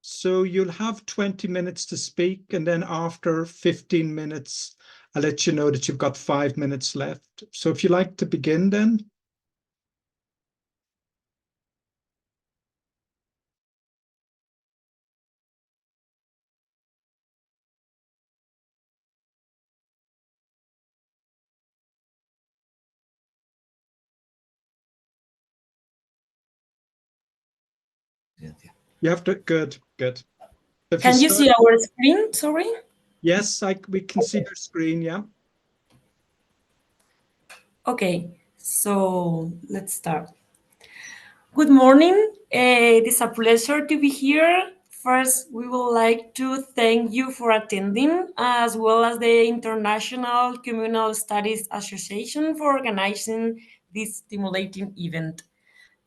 So you'll have 20 minutes to speak, and then after 15 minutes, I'll let you know that you've got 5 minutes left. So if you like to begin then. You have to, good. Can you see our screen? Sorry. Yes, we can see your screen, yeah. Okay, so let's start. Good morning. It is a pleasure to be here. First, we would like to thank you for attending, as well as the International Communal Studies Association for organizing this stimulating event.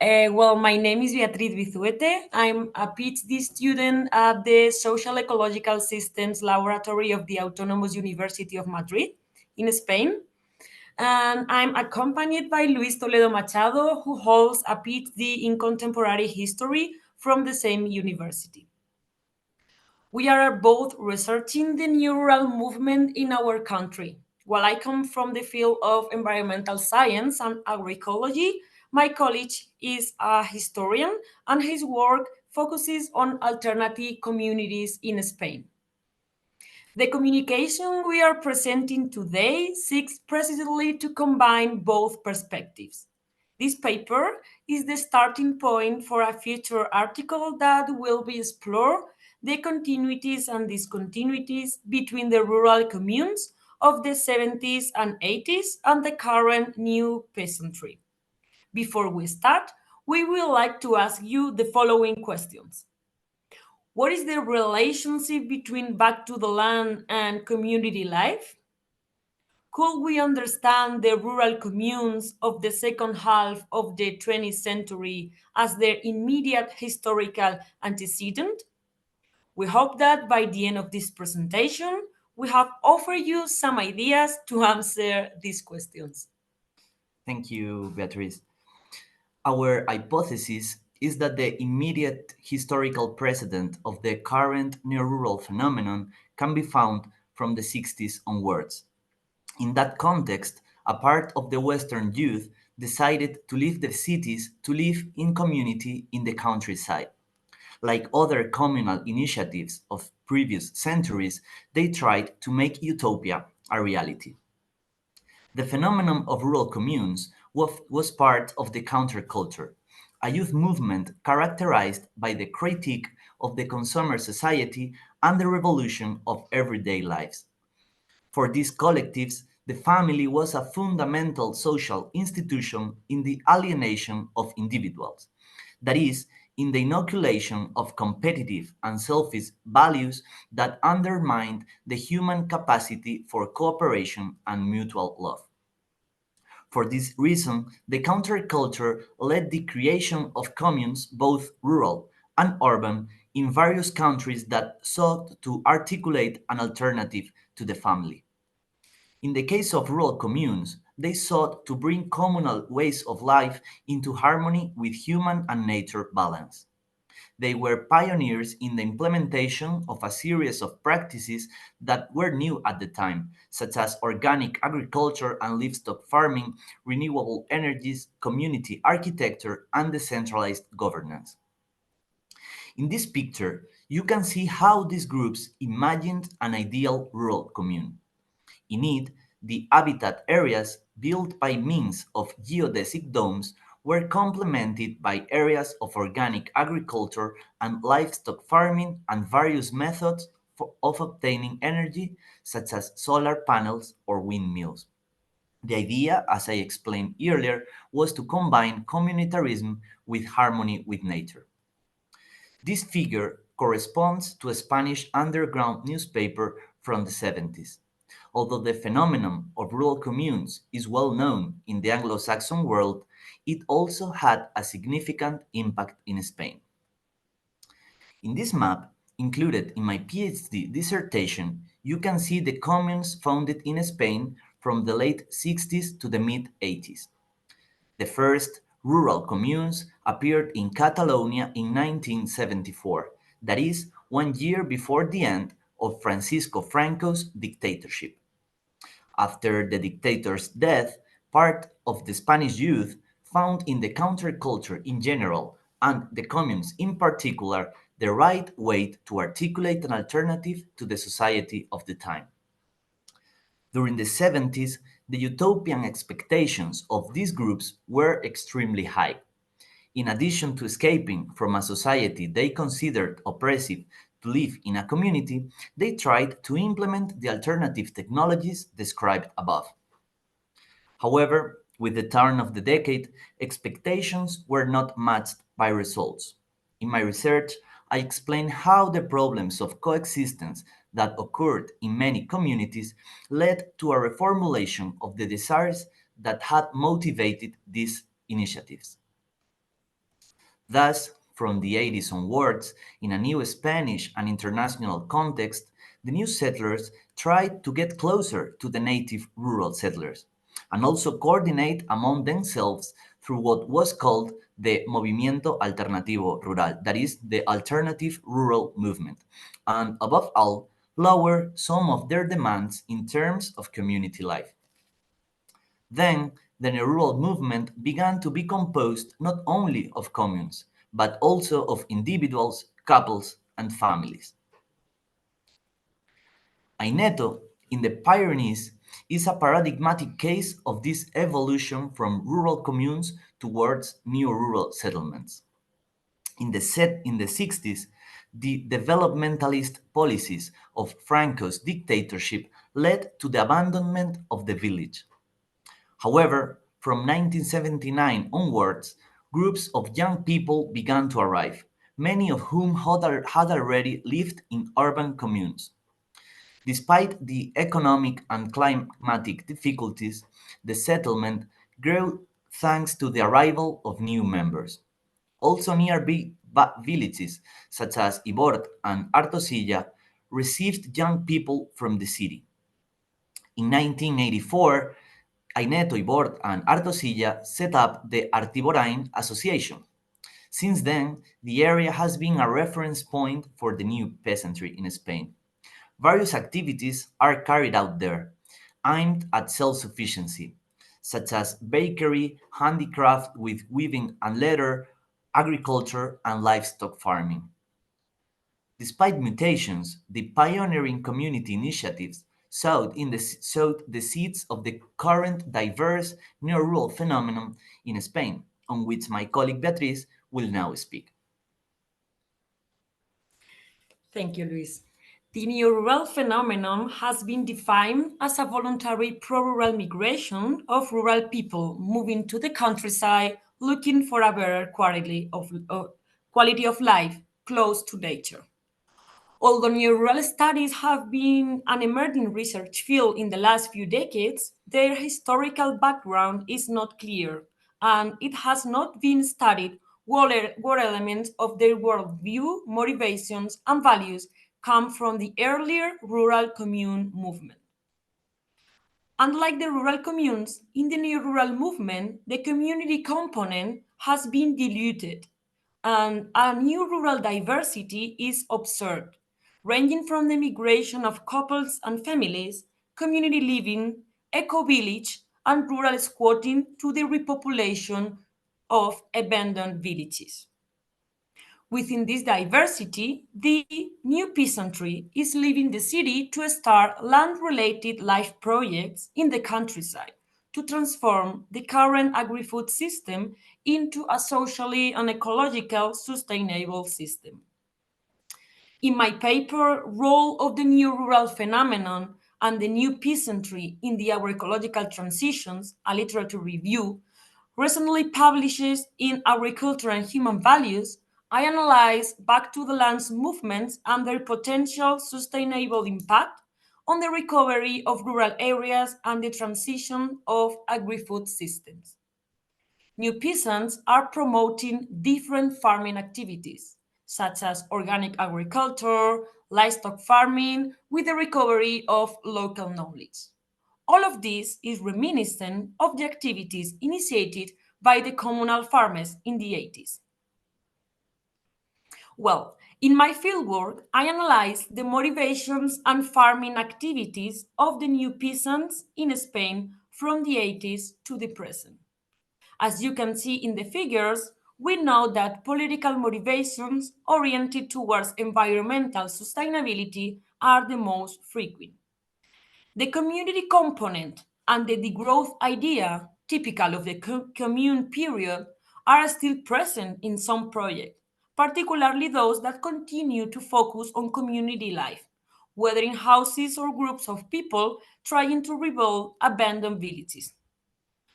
My name is Beatriz Vizuete. I'm a PhD student at the Social Ecological Systems Laboratory of the Autonomous University of Madrid in Spain. And I'm accompanied by Luis Toledo Machado, who holds a PhD in contemporary history from the same university. We are both researching the new rural movement in our country. While I come from the field of environmental science and agroecology, my colleague is a historian, and his work focuses on alternative communities in Spain. The communication we are presenting today seeks precisely to combine both perspectives. This paper is the starting point for a future article that will be explore the continuities and discontinuities between the rural communes of the 70s and 80s and the current new peasantry. Before we start, we would like to ask you the following questions. What is the relationship between back to the land and community life? Could we understand the rural communes of the second half of the 20th century as their immediate historical antecedent? We hope that by the end of this presentation, we have offered you some ideas to answer these questions. Thank you, Beatriz. Our hypothesis is that the immediate historical precedent of the current neo-rural phenomenon can be found from the 60s onwards. In that context, a part of the Western youth decided to leave the cities to live in community in the countryside. Like other communal initiatives of previous centuries, they tried to make utopia a reality. The phenomenon of rural communes was part of the counterculture, a youth movement characterized by the critique of the consumer society and the revolution of everyday lives. For these collectives, the family was a fundamental social institution in the alienation of individuals, that is, in the inoculation of competitive and selfish values that undermined the human capacity for cooperation and mutual love. For this reason, the counterculture led the creation of communes, both rural and urban, in various countries that sought to articulate an alternative to the family. In the case of rural communes, they sought to bring communal ways of life into harmony with human and nature balance. They were pioneers in the implementation of a series of practices that were new at the time, such as organic agriculture and livestock farming, renewable energies, community architecture, and decentralized governance. In this picture, you can see how these groups imagined an ideal rural commune. In it, the habitat areas built by means of geodesic domes were complemented by areas of organic agriculture and livestock farming and various methods of obtaining energy, such as solar panels or windmills. The idea, as I explained earlier, was to combine communitarism with harmony with nature. This figure corresponds to a Spanish underground newspaper from the 70s. Although the phenomenon of rural communes is well known in the Anglo-Saxon world, it also had a significant impact in Spain. In this map, included in my PhD dissertation, you can see the communes founded in Spain from the late 60s to the mid-80s. The first rural communes appeared in Catalonia in 1974, that is, 1 year before the end of Francisco Franco's dictatorship. After the dictator's death, part of the Spanish youth found in the counterculture in general, and the communes in particular, the right way to articulate an alternative to the society of the time. During the 70s, the utopian expectations of these groups were extremely high. In addition to escaping from a society they considered oppressive to live in a community, they tried to implement the alternative technologies described above. However, with the turn of the decade, expectations were not matched by results. In my research, I explain how the problems of coexistence that occurred in many communities led to a reformulation of the desires that had motivated these initiatives. Thus, from the 80s onwards, in a new Spanish and international context, the new settlers tried to get closer to the native rural settlers and also coordinate among themselves through what was called the Movimiento Alternativo Rural, that is, the alternative rural movement, and above all, lower some of their demands in terms of community life. Then, the rural movement began to be composed not only of communes, but also of individuals, couples, and families. Aineto, in the Pyrenees, is a paradigmatic case of this evolution from rural communes towards new rural settlements. In the 60s, the developmentalist policies of Franco's dictatorship led to the abandonment of the village. However, from 1979 onwards, groups of young people began to arrive, many of whom had already lived in urban communes. Despite the economic and climatic difficulties, the settlement grew thanks to the arrival of new members. Also nearby villages such as Ibort and Artosilla received young people from the city. In 1984, Aineto, Ibort, and Artosilla set up the Artiborain Association. Since then, the area has been a reference point for the new peasantry in Spain. Various activities are carried out there, aimed at self-sufficiency, such as bakery, handicraft with weaving and leather, agriculture, and livestock farming. Despite mutations, the pioneering community initiatives sowed the seeds of the current diverse neo-rural phenomenon in Spain, on which my colleague Beatriz will now speak. Thank you, Luis. The neo-rural phenomenon has been defined as a voluntary pro-rural migration of rural people moving to the countryside looking for a better quality of life close to nature. Although neural studies have been an emerging research field in the last few decades, their historical background is not clear, and it has not been studied what elements of their worldview, motivations, and values come from the earlier rural commune movement. Unlike the rural communes, in the new rural movement, the community component has been diluted, and a new rural diversity is observed, ranging from the migration of couples and families, community living, eco-village, and rural squatting to the repopulation of abandoned villages. Within this diversity, the new peasantry is leaving the city to start land-related life projects in the countryside to transform the current agri-food system into a socially and ecological sustainable system. In my paper, Role of the New Rural Phenomenon and the New Peasantry in the Agroecological Transitions, a literature review, recently published in Agriculture and Human Values, I analyze back to the land's movements and their potential sustainable impact on the recovery of rural areas and the transition of agri-food systems. New peasants are promoting different farming activities, such as organic agriculture, livestock farming, with the recovery of local knowledge. All of this is reminiscent of the activities initiated by the communal farmers in the 80s. Well, In my fieldwork, I analyzed the motivations and farming activities of the new peasants in Spain from the 80s to the present. As you can see in the figures, we know that political motivations oriented towards environmental sustainability are the most frequent. The community component and the degrowth idea, typical of the commune period, are still present in some projects, particularly those that continue to focus on community life, whether in houses or groups of people trying to rebuild abandoned villages.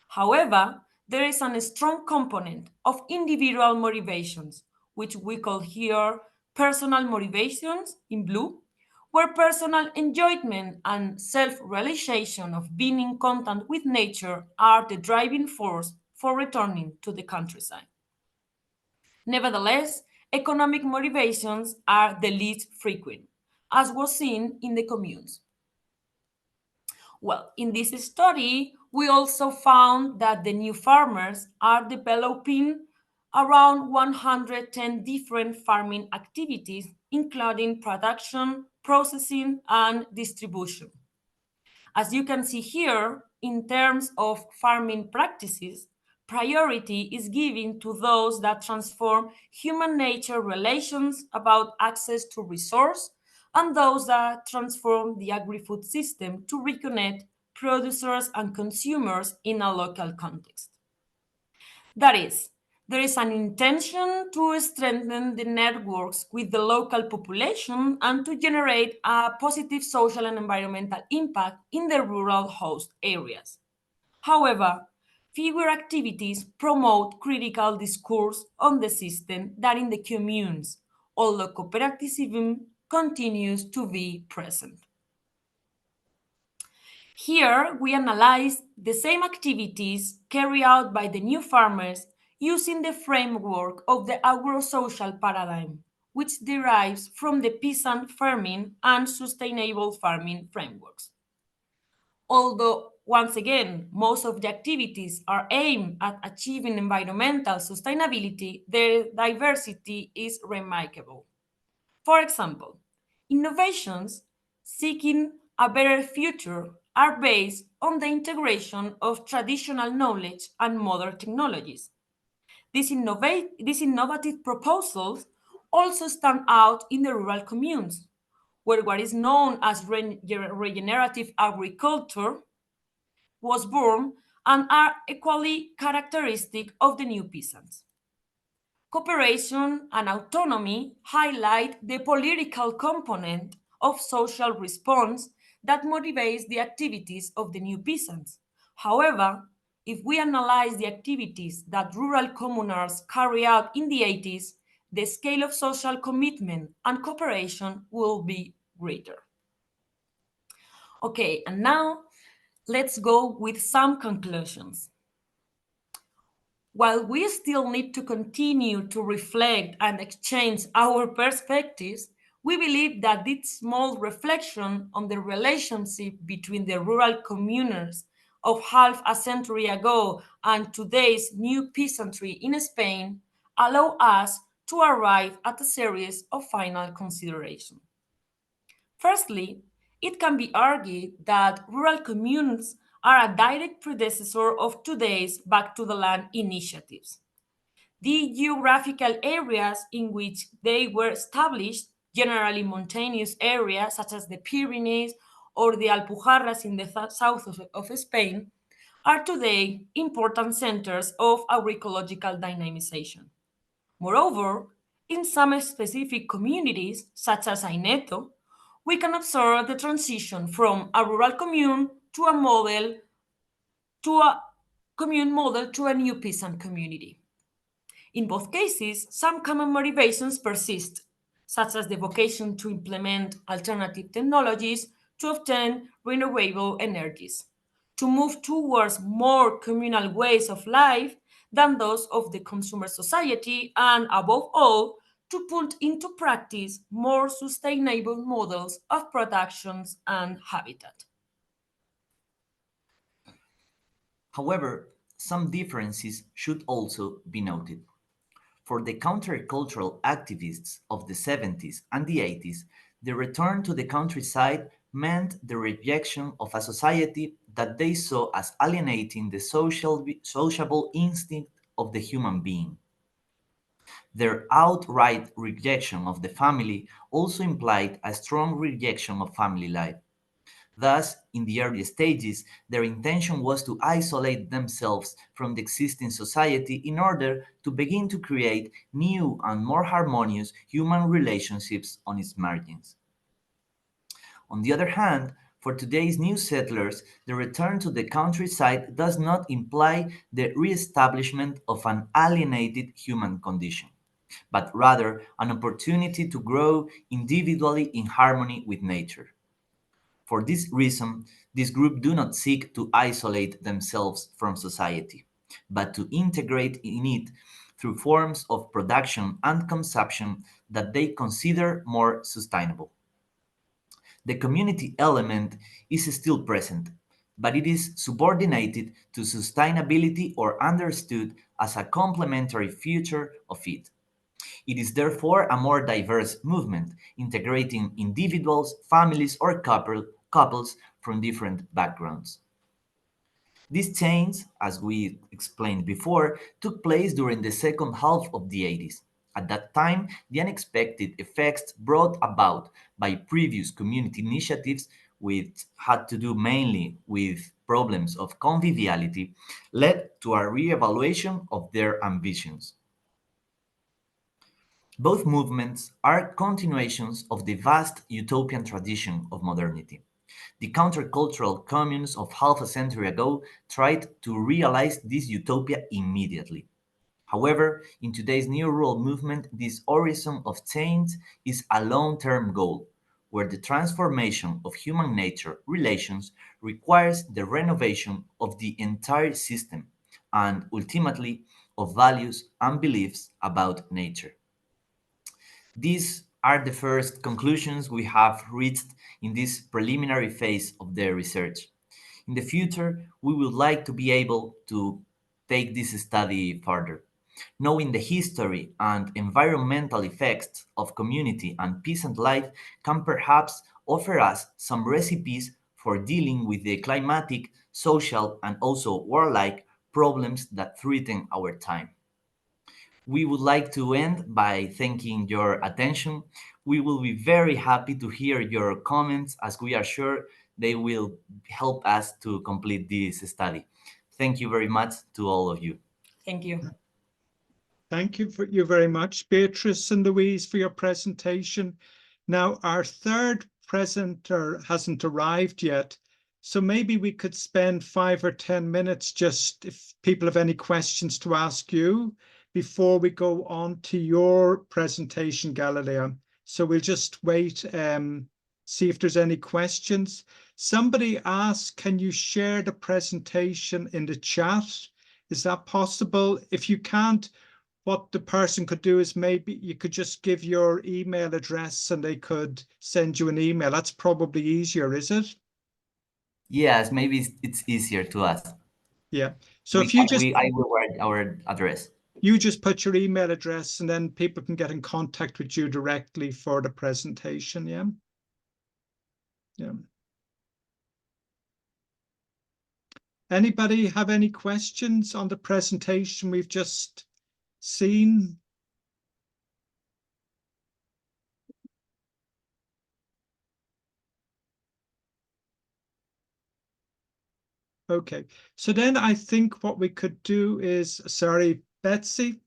However, there is a strong component of individual motivations, which we call here personal motivations in blue, where personal enjoyment and self-realization of being in contact with nature are the driving force for returning to the countryside. Nevertheless, economic motivations are the least frequent, as was seen in the communes. Well, in this study, we also found that the new farmers are developing around 110 different farming activities, including production, processing, and distribution. As you can see here, in terms of farming practices, priority is given to those that transform human-nature relations about access to resource and those that transform the agri-food system to reconnect producers and consumers in a local context. That is, there is an intention to strengthen the networks with the local population and to generate a positive social and environmental impact in the rural host areas. However, fewer activities promote critical discourse on the system than in the communes, although cooperativism continues to be present. Here, we analyze the same activities carried out by the new farmers using the framework of the agro-social paradigm, which derives from the peasant farming and sustainable farming frameworks. Although, once again, most of the activities are aimed at achieving environmental sustainability, their diversity is remarkable. For example, innovations seeking a better future are based on the integration of traditional knowledge and modern technologies. These innovative proposals also stand out in the rural communes, where what is known as regenerative agriculture was born and are equally characteristic of the new peasants. Cooperation and autonomy highlight the political component of social response that motivates the activities of the new peasants. However, if we analyze the activities that rural communers carry out in the 80s, the scale of social commitment and cooperation will be greater. Okay, and now let's go with some conclusions. While we still need to continue to reflect and exchange our perspectives, we believe that this small reflection on the relationship between the rural communers of half a century ago and today's new peasantry in Spain allow us to arrive at a series of final considerations. Firstly, it can be argued that rural communes are a direct predecessor of today's Back to the Land initiatives. The geographical areas in which they were established, generally mountainous areas such as the Pyrenees or the Alpujarras in the south of Spain, are today important centers of agroecological dynamization. Moreover, in some specific communities, such as Aineto, we can observe the transition from a rural commune to a commune model to a new peasant community. In both cases, some common motivations persist, such as the vocation to implement alternative technologies to obtain renewable energies, to move towards more communal ways of life than those of the consumer society, and above all, to put into practice more sustainable models of productions and habitat. However, some differences should also be noted. For the countercultural activists of the 70s and the 80s, the return to the countryside meant the rejection of a society that they saw as alienating the sociable instinct of the human being. Their outright rejection of the family also implied a strong rejection of family life. Thus, in the early stages, their intention was to isolate themselves from the existing society in order to begin to create new and more harmonious human relationships on its margins. On the other hand, for today's new settlers, the return to the countryside does not imply the re-establishment of an alienated human condition, but rather an opportunity to grow individually in harmony with nature. For this reason, this group do not seek to isolate themselves from society, but to integrate in it through forms of production and consumption that they consider more sustainable. The community element is still present, but it is subordinated to sustainability or understood as a complementary feature of it. It is therefore a more diverse movement, integrating individuals, families, or couples from different backgrounds. This change, as we explained before, took place during the second half of the 80s. At that time, the unexpected effects brought about by previous community initiatives, which had to do mainly with problems of conviviality, led to a re-evaluation of their ambitions. Both movements are continuations of the vast utopian tradition of modernity. The countercultural communes of half a century ago tried to realize this utopia immediately. However, in today's new rural movement, this horizon of change is a long-term goal, where the transformation of human nature relations requires the renovation of the entire system and ultimately of values and beliefs about nature. These are the first conclusions we have reached in this preliminary phase of the research. In the future, we would like to be able to take this study further. Knowing the history and environmental effects of community and peasant life can perhaps offer us some recipes for dealing with the climatic, social, and also warlike problems that threaten our time. We would like to end by thanking your attention. We will be very happy to hear your comments as we are sure they will help us to complete this study. Thank you very much to all of you. Thank you. Thank you very much, Beatrice and Louise, for your presentation. Now, our third presenter hasn't arrived yet, so maybe we could spend 5 or 10 minutes just if people have any questions to ask you before we go on to your presentation, Galia. So we'll just wait, see if there's any questions. Somebody asked, can you share the presentation in the chat? Is that possible? If you can't, what the person could do is maybe you could just give your email address and they could send you an email. That's probably easier, is it? Yes, maybe it's easier to us. Yeah. So if you just, I will write our address. You just put your email address and then people can get in contact with you directly for the presentation. Yeah. Yeah. Anybody have any questions on the presentation we've just seen? Okay, so then I think what we could do is, sorry, Betsy,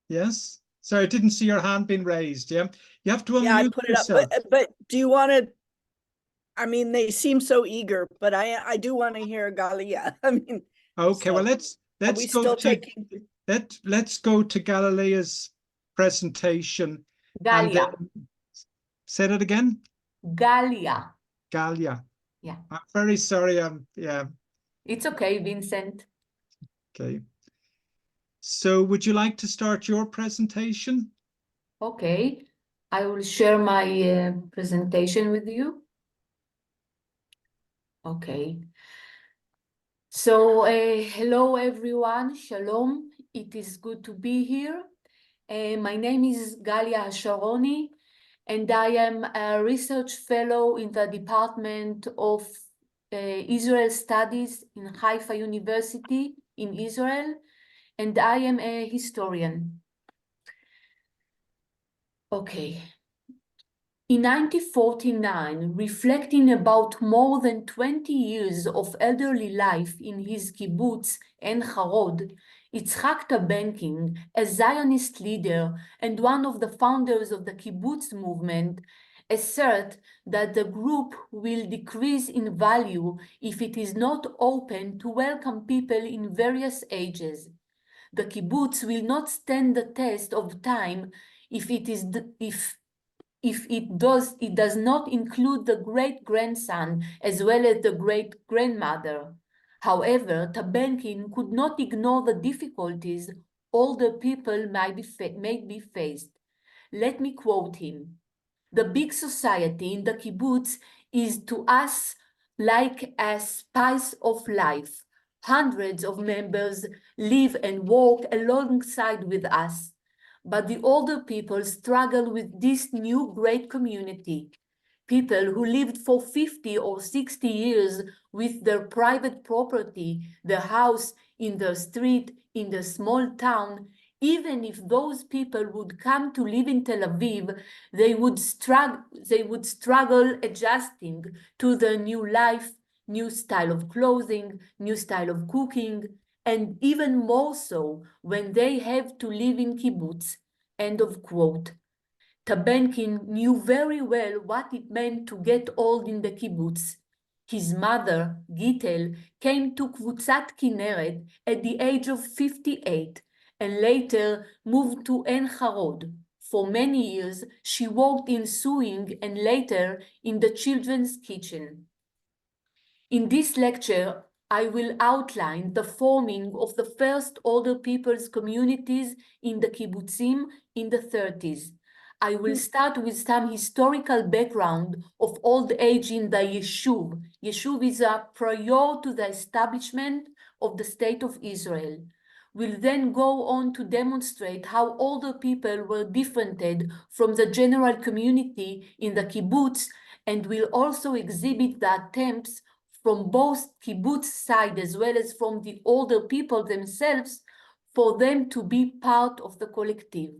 yes? Sorry, I didn't see your hand being raised, yeah? You have to Yeah, I unmute put it yourself. up, but do you want to, I mean, they seem so eager, but I do want to hear Galia. I mean, Okay, so, well, let's we go still to taking? let's go to Galilea's presentation. And Galia. say that again? Galia. Galia. Yeah. I'm very sorry, yeah. It's okay, Vincent. Okay. So would you like to start your presentation? Okay. I will share my presentation with you. Okay. So, hello everyone. Shalom. It is good to be here. My name is Galia Hasharoni, and I am a research fellow in the Department of Israel Studies in Haifa University in Israel, and I am a historian. Okay. In 1949, reflecting about more than 20 years of elderly life in his kibbutz Ein Harod, Yitzhak Tabenkin, a Zionist leader and one of the founders of the kibbutz movement, assert that the group will decrease in value if it is not open to welcome people in various ages. The kibbutz will not stand the test of time if it does not include the great-grandson as well as the great-grandmother. However, Tabenkin could not ignore the difficulties older people may be faced. Let me quote him. The big society in the kibbutz is to us like a spice of life. Hundreds of members live and work alongside with us. But the older people struggle with this new great community. People who lived for 50 or 60 years with their private property, their house in the street, in the small town, even if those people would come to live in Tel Aviv, they would struggle adjusting to the new life, new style of clothing, new style of cooking, and even more so when they have to live in kibbutz. End of quote. Tabenkin knew very well what it meant to get old in the kibbutz. His mother, Gitel, came to Kvutzat Kinneret at the age of 58 and later moved to Ein Harod. For many years, she worked in sewing and later in the children's kitchen. In this lecture, I will outline the forming of the first older people's communities in the kibbutzim in the 30s. I will start with some historical background of old age in the yeshuv. Yeshuv is prior to the establishment of the State of Israel. We'll then go on to demonstrate how older people were differented from the general community in the kibbutz, and will also exhibit the attempts from both kibbutz side as well as from the older people themselves for them to be part of the collective.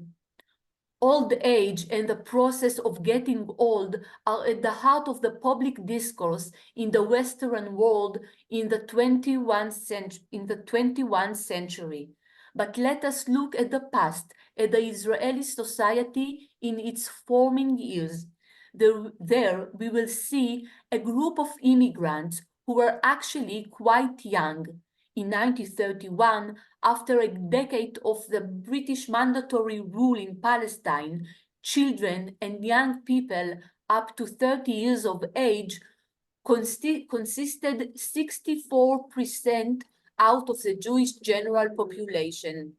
Old age and the process of getting old are at the heart of the public discourse in the Western world in the 21st century. But let us look at the past, at the Israeli society in its forming years. There we will see a group of immigrants who were actually quite young. In 1931, after a decade of the British mandatory rule in Palestine, children and young people up to 30 years of age consisted 64% out of the Jewish general population.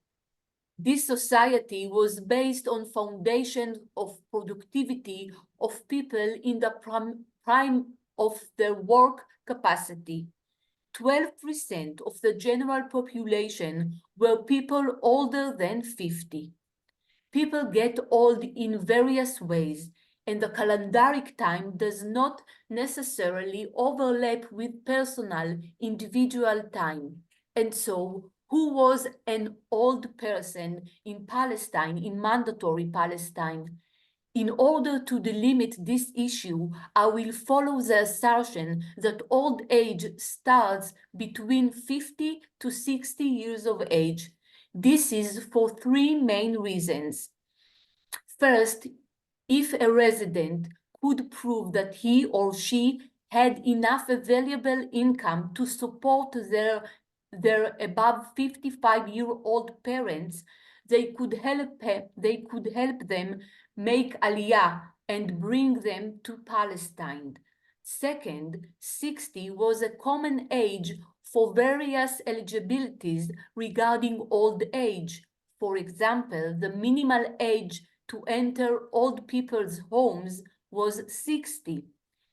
This society was based on foundation of productivity of people in the prime of their work capacity. 12% of the general population were people older than 50. People get old in various ways, and the calendaric time does not necessarily overlap with personal, individual time. And so, who was an old person in Palestine, in mandatory Palestine? In order to delimit this issue, I will follow the assertion that old age starts between 50 to 60 years of age. This is for three main reasons. First, if a resident could prove that he or she had enough available income to support their above 55-year-old parents, they could help them make aliyah and bring them to Palestine. Second, 60 was a common age for various eligibilities regarding old age. For example, the minimal age to enter old people's homes was 60.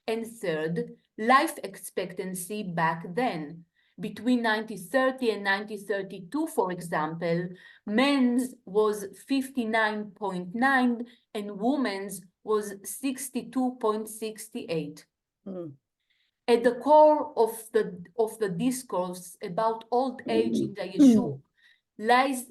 And third, life expectancy back then. Between 1930 and 1932, for example, men's was 59.9 and women's was 62.68. At the core of the discourse about old age in the Yeshua lies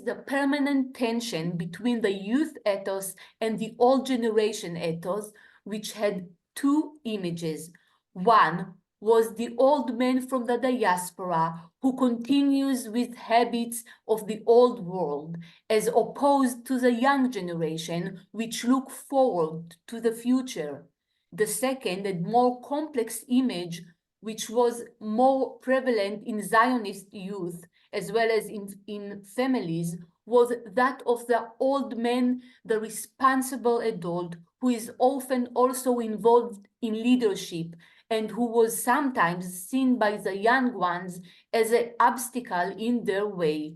the permanent tension between the youth ethos and the old generation ethos, which had two images. One was the old man from the diaspora who continues with habits of the old world, as opposed to the young generation which look forward to the future. The second and more complex image, which was more prevalent in Zionist youth as well as in families, was that of the old man, the responsible adult, who is often also involved in leadership and who was sometimes seen by the young ones as an obstacle in their way.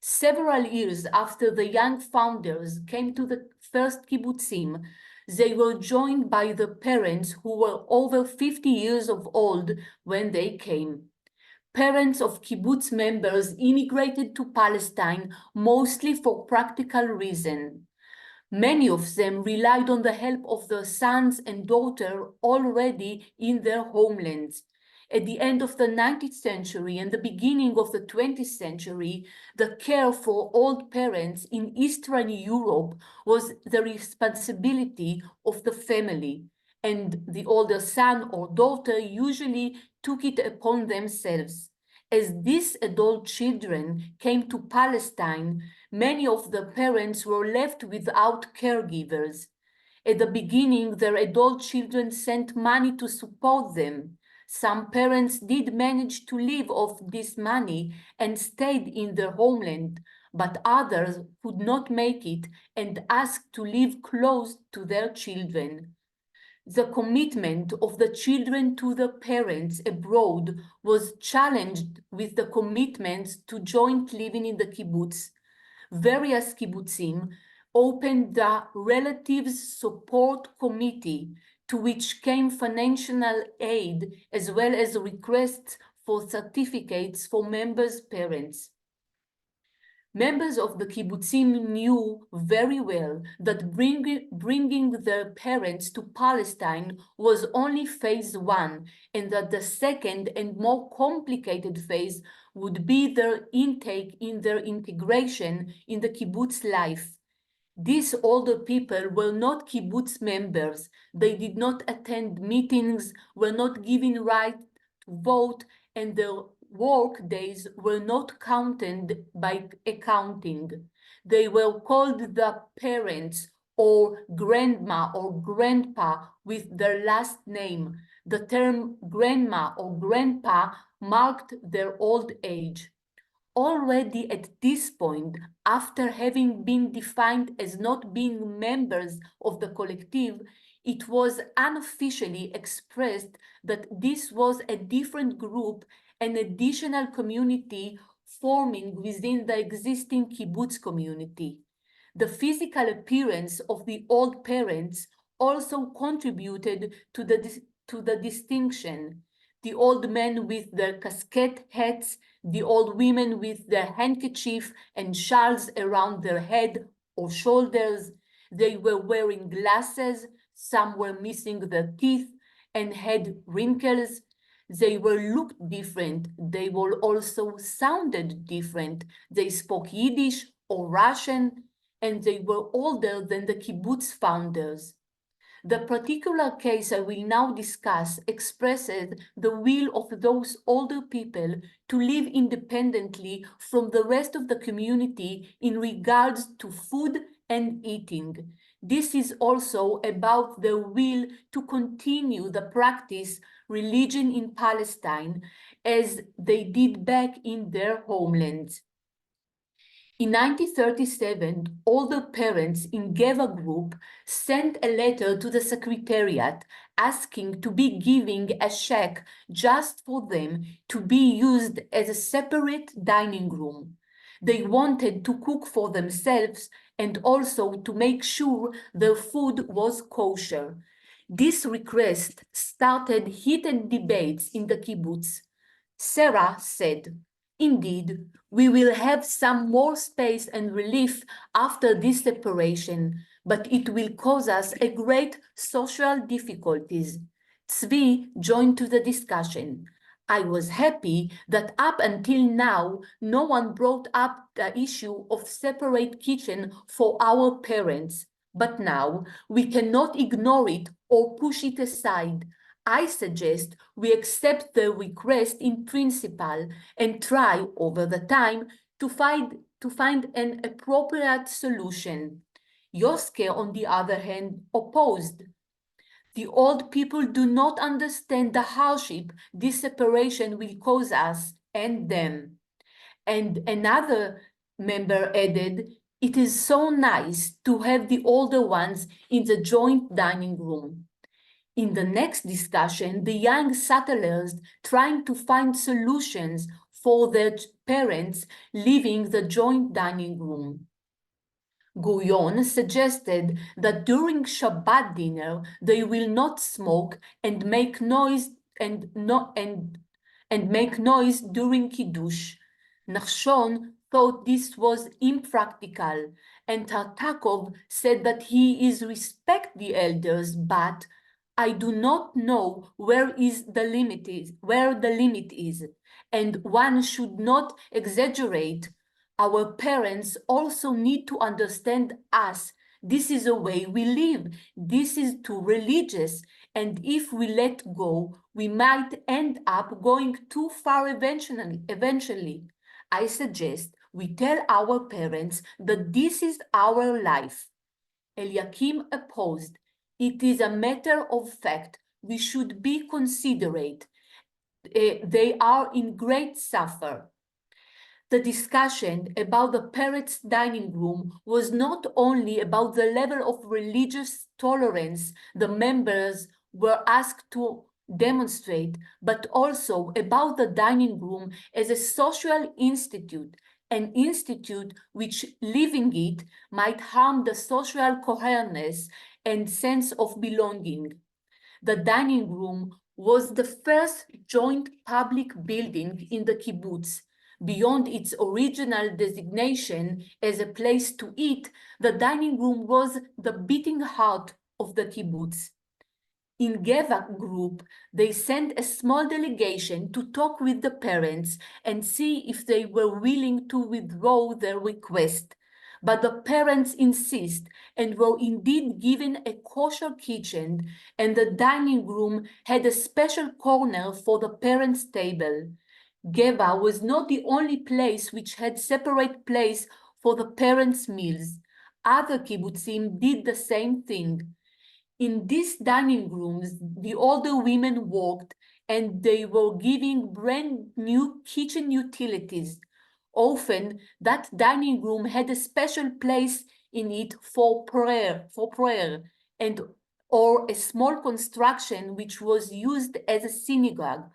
Several years after the young founders came to the first kibbutzim, they were joined by the parents who were over 50 years of old when they came. Parents of kibbutz members immigrated to Palestine mostly for practical reasons. Many of them relied on the help of their sons and daughters already in their homelands. At the end of the 19th century and the beginning of the 20th century, the care for old parents in Eastern Europe was the responsibility of the family, and the older son or daughter usually took it upon themselves. As these adult children came to Palestine, many of the parents were left without caregivers. At the beginning, their adult children sent money to support them. Some parents did manage to live off this money and stayed in their homeland, but others could not make it and asked to live close to their children. The commitment of the children to the parents abroad was challenged with the commitments to joint living in the kibbutz. Various kibbutzim opened the Relatives Support Committee, to which came financial aid as well as requests for certificates for members' parents. Members of the kibbutzim knew very well that bringing their parents to Palestine was only phase one, and that the second and more complicated phase would be their intake in their integration in the kibbutz life. These older people were not kibbutz members. They did not attend meetings, were not given right to vote, and their work days were not counted by accounting. They were called the parents or grandma or grandpa with their last name. The term grandma or grandpa marked their old age. Already at this point, after having been defined as not being members of the collective, it was unofficially expressed that this was a different group, an additional community forming within the existing kibbutz community. The physical appearance of the old parents also contributed to the distinction. The old men with their casquette hats, the old women with their handkerchief and shawls around their head or shoulders. They were wearing glasses, some were missing their teeth and had wrinkles. They were looked different. They were also sounded different. They spoke Yiddish or Russian, and they were older than the kibbutz founders. The particular case I will now discuss expresses the will of those older people to live independently from the rest of the community in regards to food and eating. This is also about their will to continue the practice religion in Palestine as they did back in their homelands. In 1937, older parents in Geva Group sent a letter to the Secretariat asking to be given a shack just for them to be used as a separate dining room. They wanted to cook for themselves and also to make sure their food was kosher. This request started heated debates in the kibbutz. Sarah said, "Indeed, we will have some more space and relief after this separation, but it will cause us a great social difficulties." Tzvi joined to the discussion. "I was happy that up until now, no one brought up the issue of separate kitchen for our parents. But now we cannot ignore it or push it aside. I suggest we accept the request in principle and try over the time to find an appropriate solution." Yoske, on the other hand, opposed. "The old people do not understand the hardship this separation will cause us and them." And another member added, "It is so nice to have the older ones in the joint dining room." In the next discussion, the young settlers trying to find solutions for their parents leaving the joint dining room. Guyon suggested that during Shabbat dinner they will not smoke and make noise make noise during Kiddush. Nachshon thought this was impractical, and Tartakov said that he is respect the elders, but "I do not know where the limit is, and one should not exaggerate. Our parents also need to understand us. This is the way we live. This is too religious. And if we let go, we might end up going too far eventually. I suggest we tell our parents that this is our life." Eliakim opposed. "It is a matter of fact. We should be considerate. They are in great suffer." The discussion about the parents' dining room was not only about the level of religious tolerance the members were asked to demonstrate, but also about the dining room as a social institute, an institute which, leaving it, might harm the social coherence and sense of belonging. The dining room was the first joint public building in the kibbutz. Beyond its original designation as a place to eat, the dining room was the beating heart of the kibbutz. In Geva group, they sent a small delegation to talk with the parents and see if they were willing to withdraw their request. But the parents insist and were indeed given a kosher kitchen, and the dining room had a special corner for the parents' table. Geva was not the only place which had separate place for the parents' meals. Other kibbutzim did the same thing. In these dining rooms, the older women worked, and they were giving brand new kitchen utilities. Often, that dining room had a special place in it for prayer, and or a small construction which was used as a synagogue.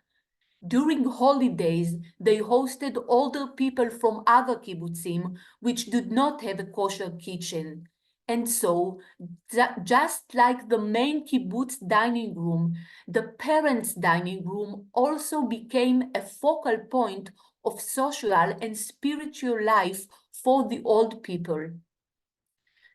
During holidays, they hosted older people from other kibbutzim which did not have a kosher kitchen. And so, just like the main kibbutz dining room, the parents' dining room also became a focal point of social and spiritual life for the old people.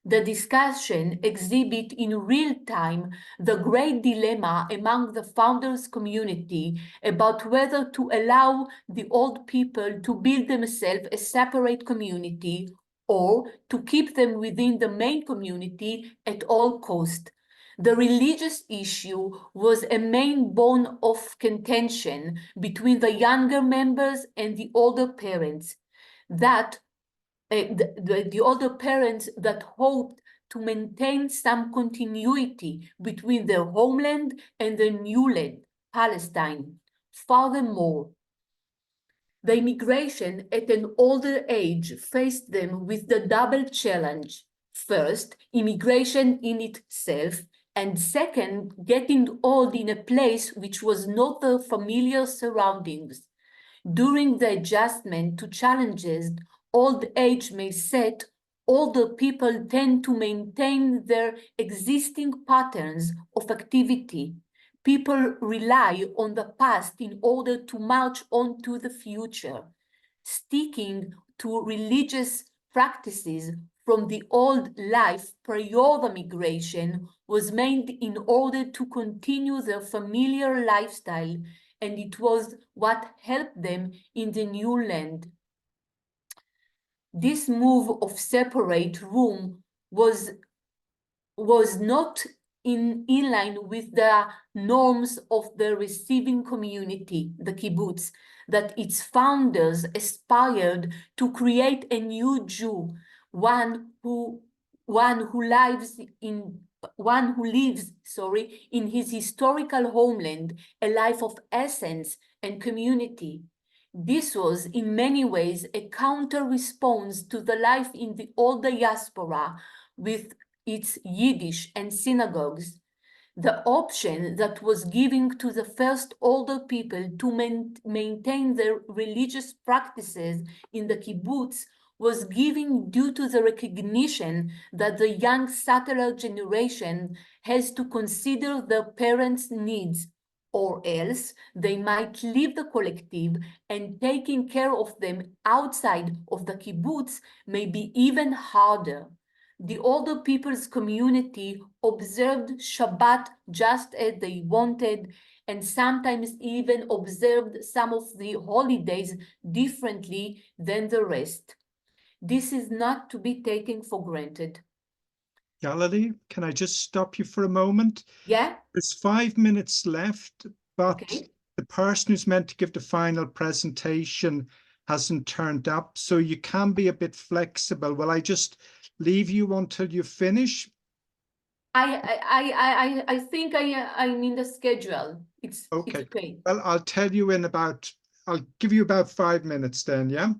The discussion exhibit in real time the great dilemma among the founders' community about whether to allow the old people to build themselves a separate community or to keep them within the main community at all cost. The religious issue was a main bone of contention between the younger members and the older parents. The older parents that hoped to maintain some continuity between their homeland and their new land, Palestine. Furthermore, the immigration at an older age faced them with the double challenge. First, immigration in itself, and second, getting old in a place which was not their familiar surroundings. During the adjustment to challenges old age may set, older people tend to maintain their existing patterns of activity. people rely on the past in order to march on to the future. Sticking to religious practices from the old life prior the migration was made in order to continue their familiar lifestyle, and it was what helped them in the new land. This move of separate room was not in line with the norms of the receiving community, the kibbutz, that its founders aspired to create a new Jew, one who lives in his historical homeland, a life of essence and community. This was in many ways a counter response to the life in the old diaspora with its Yiddish and synagogues. The option that was given to the first older people to maintain their religious practices in the kibbutz was given due to the recognition that the young settler generation has to consider their parents' needs, or else they might leave the collective, and taking care of them outside of the kibbutz may be even harder. The older people's community observed Shabbat just as they wanted, and sometimes even observed some of the holidays differently than the rest. This is not to be taken for granted. Galia, can I just stop you for a moment? Yeah? There's 5 minutes left, but Okay. the person who's meant to give the final presentation hasn't turned up, so you can be a bit flexible. Will I just leave you until you finish? I think I'm in the schedule. It's okay. Well, I'll tell you I'll give you about 5 minutes then, yeah?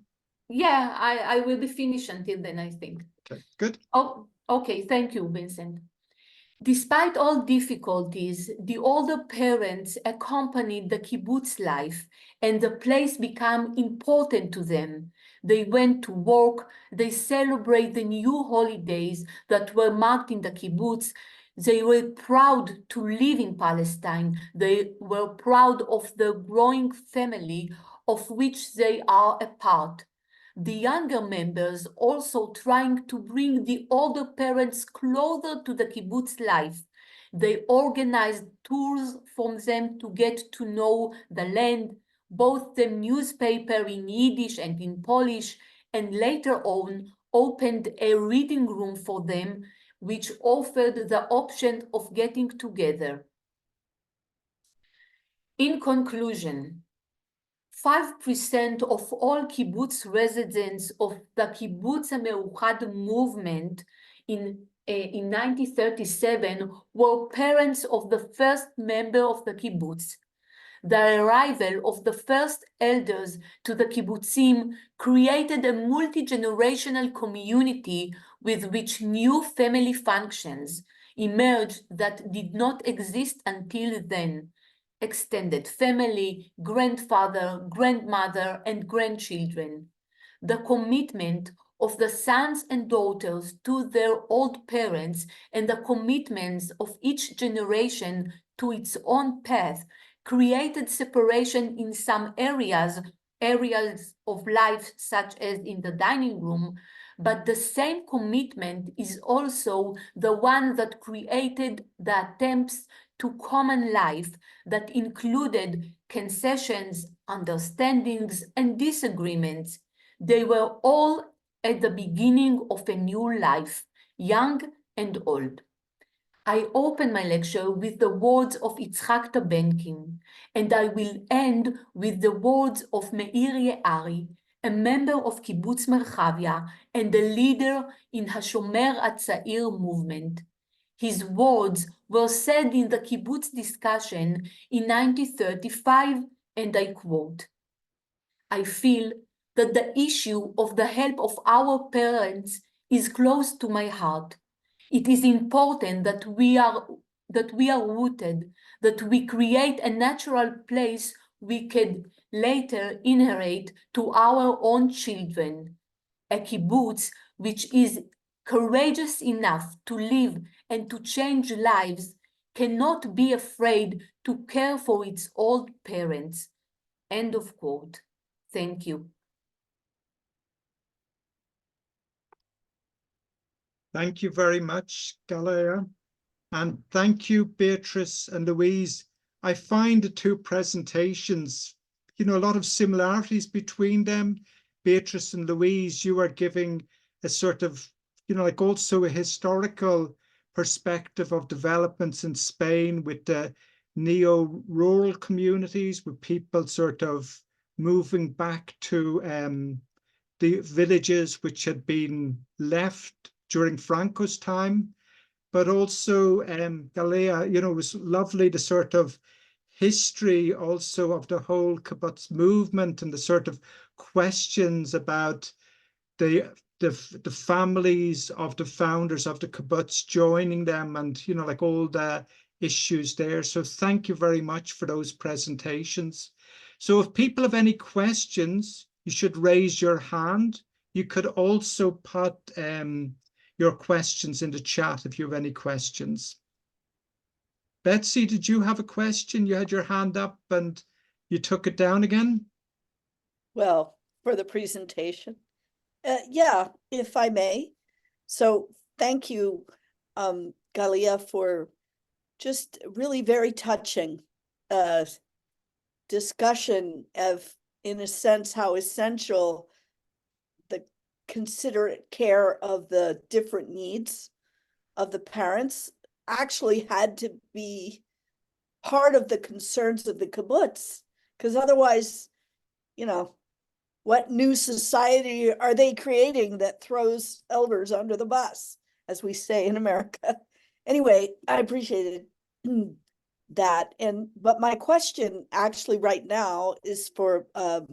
Yeah, I will be finished until then, I think. Okay, good. Oh, okay. Thank you, Vincent. Despite all difficulties, the older parents accompanied the kibbutz life, and the place became important to them. They went to work, they celebrate the new holidays that were marked in the kibbutz. They were proud to live in Palestine. They were proud of the growing family of which they are a part. The younger members also trying to bring the older parents closer to the kibbutz life. They organized tours for them to get to know the land, both the newspaper in Yiddish and in Polish, and later on opened a reading room for them, which offered the option of getting together. In conclusion, 5% of all kibbutz residents of the Kibbutz HaMeuchad movement in 1937 were parents of the first member of the kibbutz. The arrival of the first elders to the kibbutzim created a multi-generational community with which new family functions emerged that did not exist until then. Extended family, grandfather, grandmother, and grandchildren. The commitment of the sons and daughters to their old parents and the commitments of each generation to its own path created separation in some areas of life, such as in the dining room, but the same commitment is also the one that created the attempts to common life that included concessions, understandings, and disagreements. They were all at the beginning of a new life, young and old. I open my lecture with the words of Yitzhak Tabenkin, and I will end with the words of Meir Ye'ari, a member of Kibbutz Merchavia and a leader in Hashomer Hatzair movement. His words were said in the kibbutz discussion in 1935, and I quote, "I feel that the issue of the help of our parents is close to my heart. It is important that we are rooted, that we create a natural place we could later inherit to our own children. A kibbutz which is courageous enough to live and to change lives cannot be afraid to care for its old parents. End of quote. Thank you. Thank you very much, Galia. And thank you, Beatrice and Louise. I find the two presentations, a lot of similarities between them. Beatrice and Louise, you are giving a sort of, like also a historical perspective of developments in Spain with the neo-rural communities, with people sort of moving back to the villages which had been left during Franco's time. But also, Galia, it was lovely, the sort of history also of the whole kibbutz movement and the sort of questions about the families of the founders of the kibbutz joining them, and like all the issues there. So thank you very much for those presentations. So if people have any questions, you should raise your hand. You could also put your questions in the chat if you have any questions. Betsy, did you have a question? You had your hand up and you took it down again? Well, for the presentation. Yeah, if I may. So thank you, Galia, for just really very touching discussion of, in a sense, how essential the considerate care of the different needs of the parents actually had to be part of the concerns of the kibbutz, because otherwise, what new society are they creating that throws elders under the bus, as we say in America? Anyway, I appreciated that. But my question actually right now is for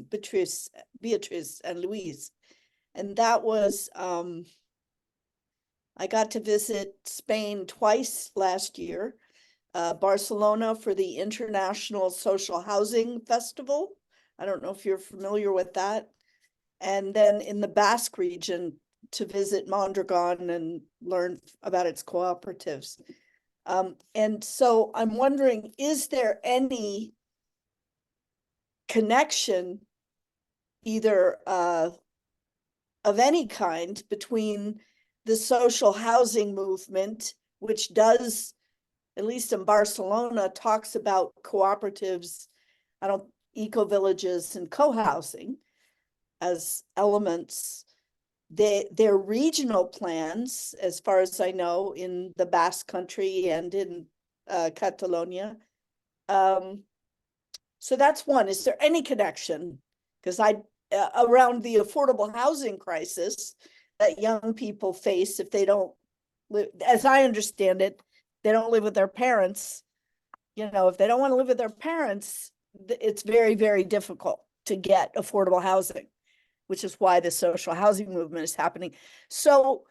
Beatriz and Louise. And that was, I got to visit Spain twice last year, Barcelona for the International Social Housing Festival. I don't know if you're familiar with that. And then in the Basque region to visit Mondragon and learn about its cooperatives. And so I'm wondering, is there any connection, either of any kind, between the social housing movement, which does, at least in Barcelona, talks about cooperatives, eco-villages and co-housing as elements, their regional plans, as far as I know, in the Basque Country and in Catalonia. So that's one. Is there any connection? Because around the affordable housing crisis that young people face if they don't live, as I understand it, they don't live with their parents. If they don't want to live with their parents, it's very, very difficult to get affordable housing, which is why the social housing movement is happening. So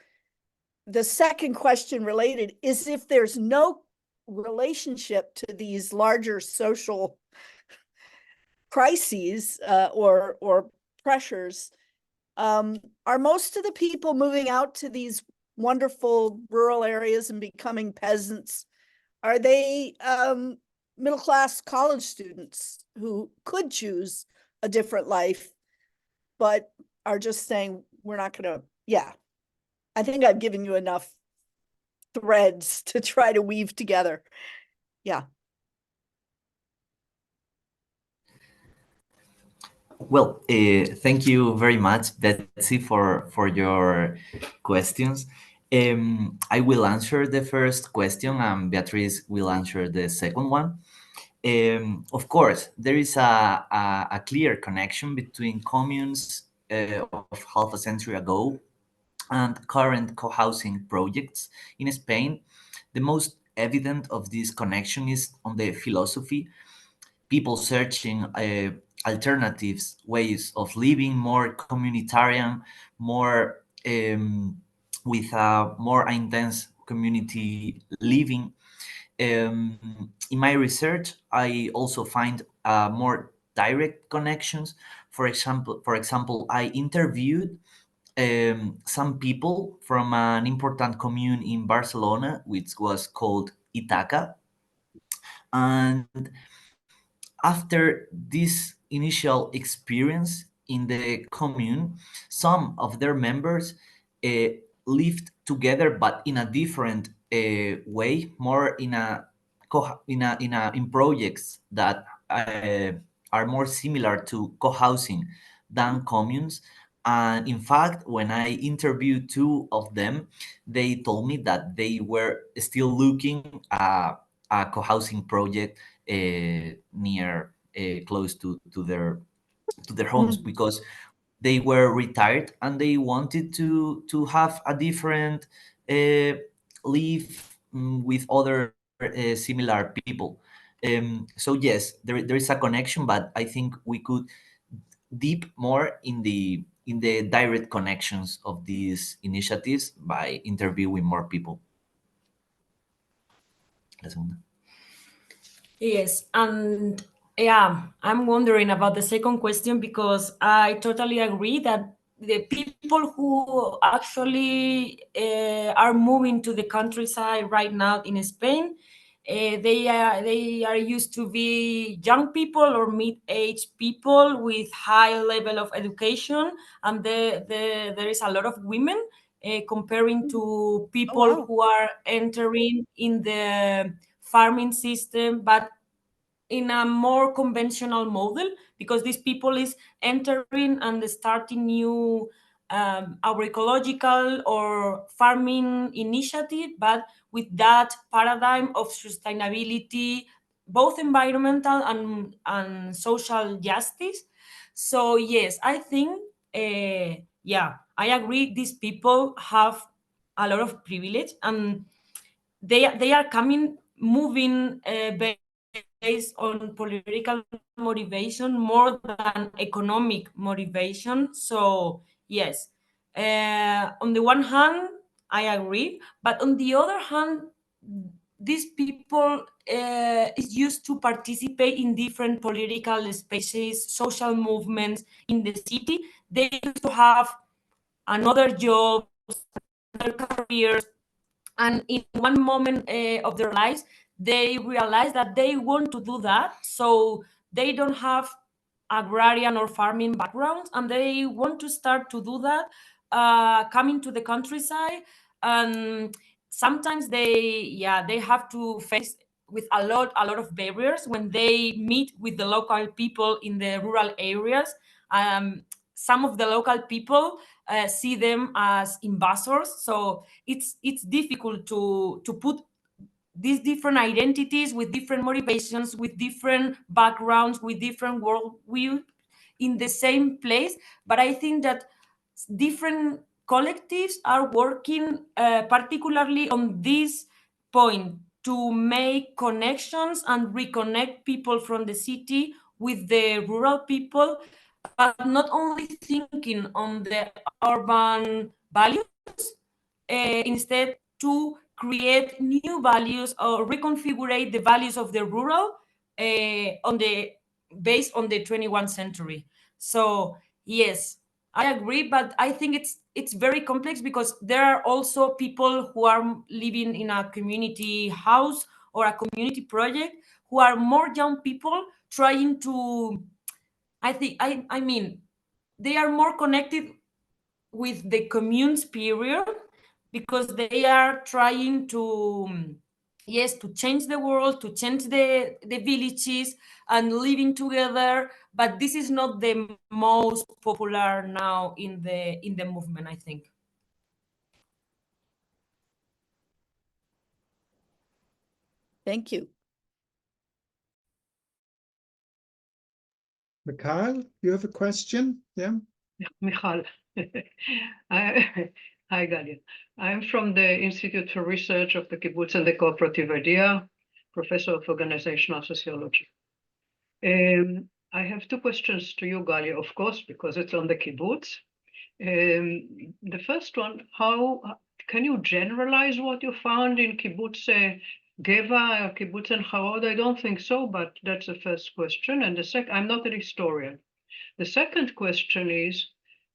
the second question related is, if there's no relationship to these larger social crises or pressures, are most of the people moving out to these wonderful rural areas and becoming peasants, are they middle-class college students who could choose a different life, but are just saying, we're not going to, I think I've given you enough threads to try to weave together. Yeah. Well, thank you very much, Betsy, for your questions. I will answer the first question, and Beatriz will answer the second one. Of course, there is a clear connection between communes of half a century ago and current co-housing projects in Spain. The most evident of this connection is on the philosophy. People searching alternatives, ways of living, more communitarian, more with a more intense community living. In my research, I also find more direct connections. For example, I interviewed some people from an important commune in Barcelona, which was called Itaca. And after this initial experience in the commune, some of their members lived together, but in a different way, more in in projects that are more similar to co-housing than communes. And in fact, when I interviewed two of them, they told me that they were still looking at a co-housing project near close to their homes, because they were retired and they wanted to have a different live with other similar people. So yes, there is a connection, but I think we could deep more in the direct connections of these initiatives by interviewing more people. La segunda. Yes, and yeah, I'm wondering about the second question because I totally agree that the people who actually are moving to the countryside right now in Spain, they are used to be young people or mid-aged people with high level of education, and there is a lot of women comparing to people wow. who are entering in the farming system, but in a more conventional model, because these people is entering and starting new agroecological or farming initiative, but with that paradigm of sustainability, both environmental and social justice. So yes, I think yeah, I agree, these people have a lot of privilege, and they are coming moving based on political motivation more than economic motivation. So yes, on the one hand I agree, but on the other hand, these people is used to participate in different political spaces, social movements in the city. They used to have another jobs, other careers, and in one moment of their lives they realize that they want to do that, so they don't have agrarian or farming backgrounds, and they want to start to do that, coming to the countryside. And sometimes they have to face with a lot of barriers when they meet with the local people in the rural areas. Some of the local people see them as invasors, so it's difficult to put these different identities with different motivations, with different backgrounds, with different worldview in the same place. But I think that different collectives are working particularly on this point to make connections and reconnect people from the city with the rural people, but not only thinking on the urban values, instead to create new values or reconfigure the values of the rural on the based on the 21st century. So yes, I agree, but I think it's very complex because there are also people who are living in a community house or a community project who are more young people trying to, I mean, they are more connected with the communes period because they are trying to, yes, to change the world, to change the villages and living together. But this is not the most popular now in the movement, I think. Thank you. Mikhail, you have a question? Yeah. Michal. Hi, Galia. I'm from the Institute for Research of the Kibbutz and the Cooperative Idea, professor of organizational sociology. I have two questions to you, Galia, of course, because it's on the kibbutz. The first one, how can you generalize what you found in kibbutz Geva, kibbutz and Harod? I don't think so, but that's the first question. And the second, I'm not a historian. The second question is,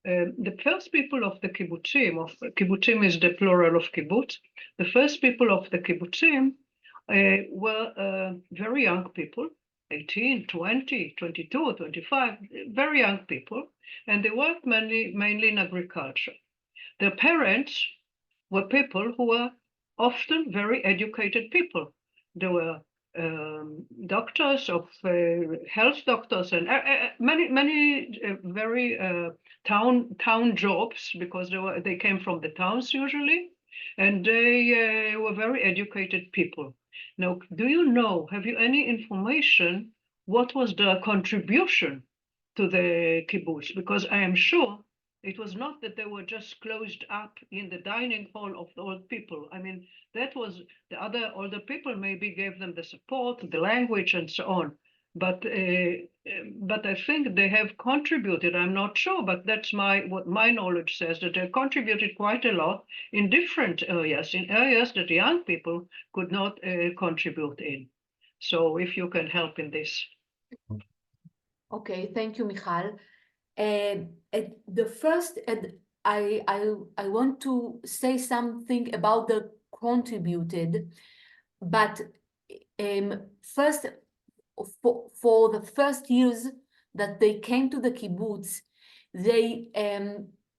the first people of the kibbutzim is the plural of kibbutz. The first people of the kibbutzim were very young people, 18, 20, 22, 25, very young people, and they worked mainly in agriculture. Their parents were people who were often very educated people. They were doctors of health doctors and many very town jobs, because they came from the towns usually, and they were very educated people. Now, do you know, have you any information what was the contribution to the kibbutz? Because I am sure it was not that they were just closed up in the dining hall of the old people. I mean, that was the other older people maybe gave them the support, the language, and so on. But I think they have contributed. I'm not sure, but that's what my knowledge says, that they contributed quite a lot in different areas, in areas that young people could not contribute in. So if you can help in this. Okay, thank you, Michal. The first, I want to say something about the contributed, but first, for the first years that they came to the kibbutz, they,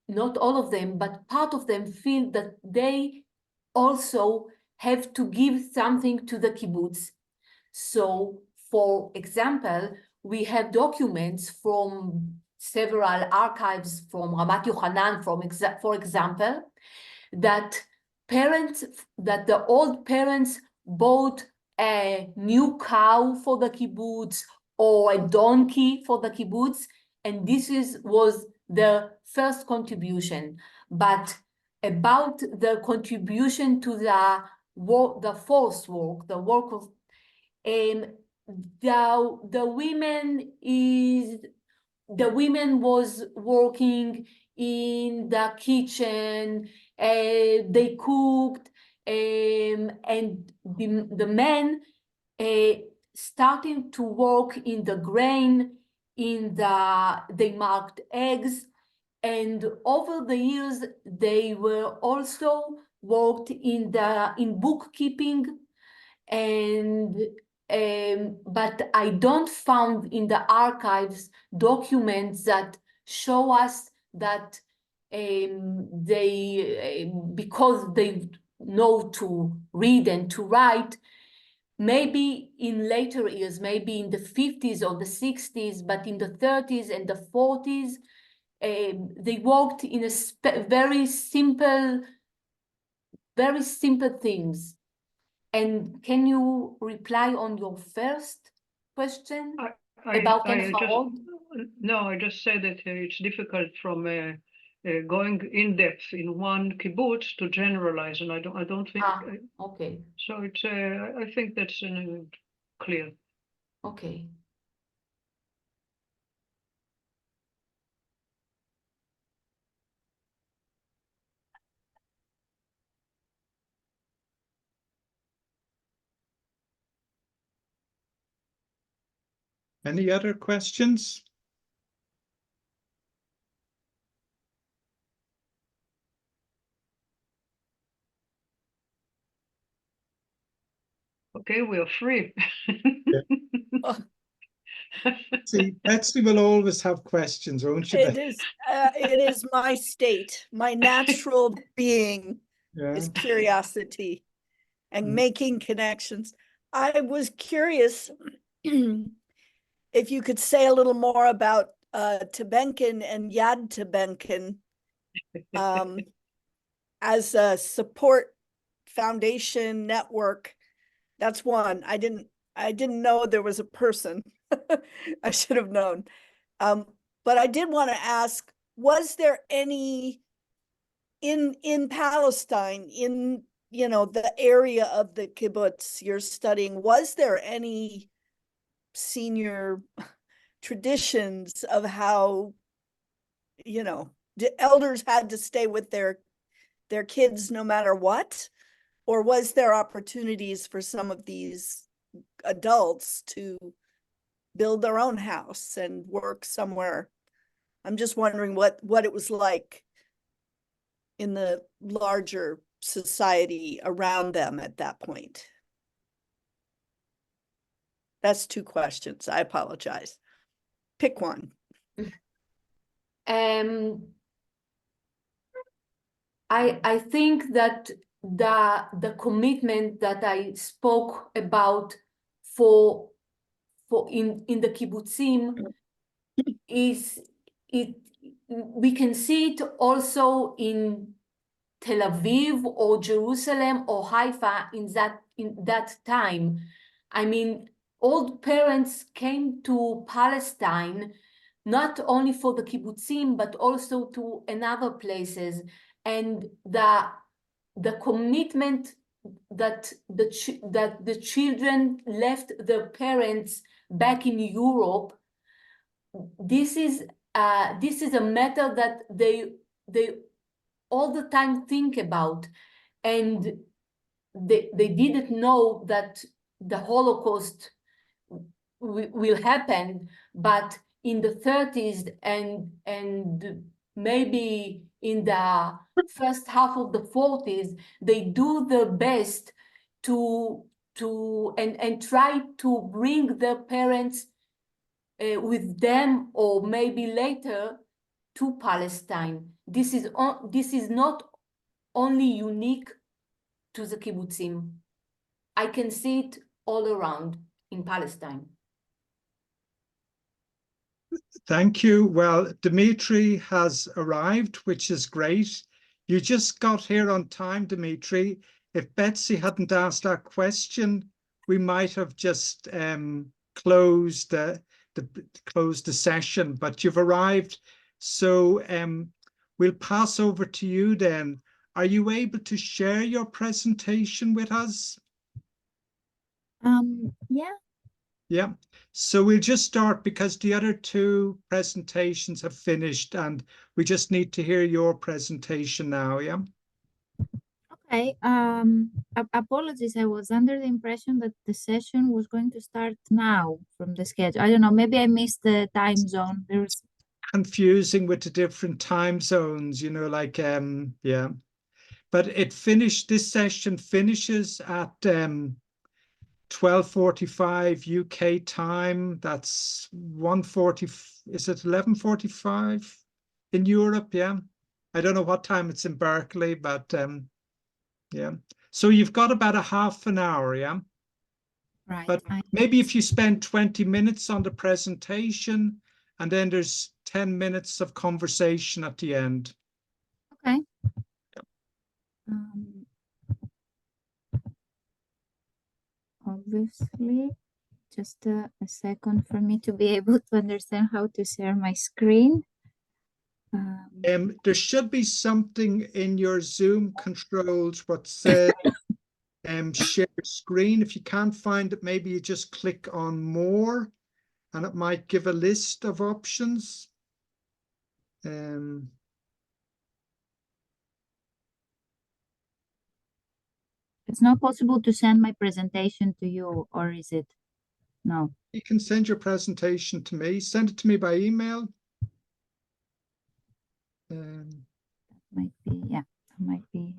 not all of them, but part of them feel that they also have to give something to the kibbutz. So, for example, we have documents from several archives from Ramat Yochanan, for example, that the old parents bought a new cow for the kibbutz or a donkey for the kibbutz, and this was the first contribution. But about the contribution to the work, the forced work, the work of the women was working in the kitchen, they cooked, and the men starting to work in the grain, they marked eggs, and over the years they were also worked in bookkeeping, and but I don't found in the archives documents that show us that they, because they know to read and to write, maybe in later years, maybe in the 50s or the 60s, but in the 30s and the 40s, they worked in a very simple things. And can you reply on your first question about Al-Farod? No, I just said that it's difficult from going in depth in one kibbutz to generalize, and I don't think. Okay. So it's I think that's clear. Okay. Any other questions? Okay, we are free. See, Betsy will always have questions, won't you? It is my state, my natural being is curiosity and making connections. I was curious if you could say a little more about Tebenkin and Yad Tebenkin as a support foundation network. That's one. I didn't know there was a person. I should have known. But I did want to ask, was there any in Palestine, in the area of the kibbutz you're studying, was there any senior traditions of how the elders had to stay with their kids no matter what? Or was there opportunities for some of these adults to build their own house and work somewhere? I'm just wondering what it was like in the larger society around them at that point. That's two questions. I apologize. Pick one. I think that the commitment that I spoke about for in the kibbutzim is we can see it also in Tel Aviv or Jerusalem or Haifa in that time. I mean, old parents came to Palestine not only for the kibbutzim but also to another places, and the commitment that the children left their parents back in Europe. This is a matter that they all the time think about, and they didn't know that the Holocaust will happen, but in the 30s and maybe in the first half of the 40s, they do their best to try to bring their parents with them, or maybe later, to Palestine. This is not only unique to the kibbutzim. I can see it all around in Palestine. Thank you. Well, Dimitri has arrived, which is great. You just got here on time, Dimitri. If Betsy hadn't asked that question, we might have just closed the session, but you've arrived. So we'll pass over to you then. Are you able to share your presentation with us? Yeah. Yeah, so we'll just start because the other two presentations have finished and we just need to hear your presentation now, yeah? Okay, apologies, I was under the impression that the session was going to start now from the schedule. I don't know, maybe I missed the time zone. There's confusing with the different time zones, you know, like, yeah. But it finished, this session finishes at 12:45 UK time. That's 1:40, is it 11:45 in Europe? Yeah, I don't know what time it's in Berkeley, but yeah. So you've got about a half an hour, yeah? right. But maybe if you spend 20 minutes on the presentation and then there's 10 minutes of conversation at the end. Okay. Obviously, just a second for me to be able to understand how to share my screen. There should be something in your Zoom controls what says share screen. If you can't find it, maybe you just click on more and it might give a list of options. It's not possible to send my presentation to you, or is it? No. You can send your presentation to me. Send it to me by email. Might be, yeah, might be.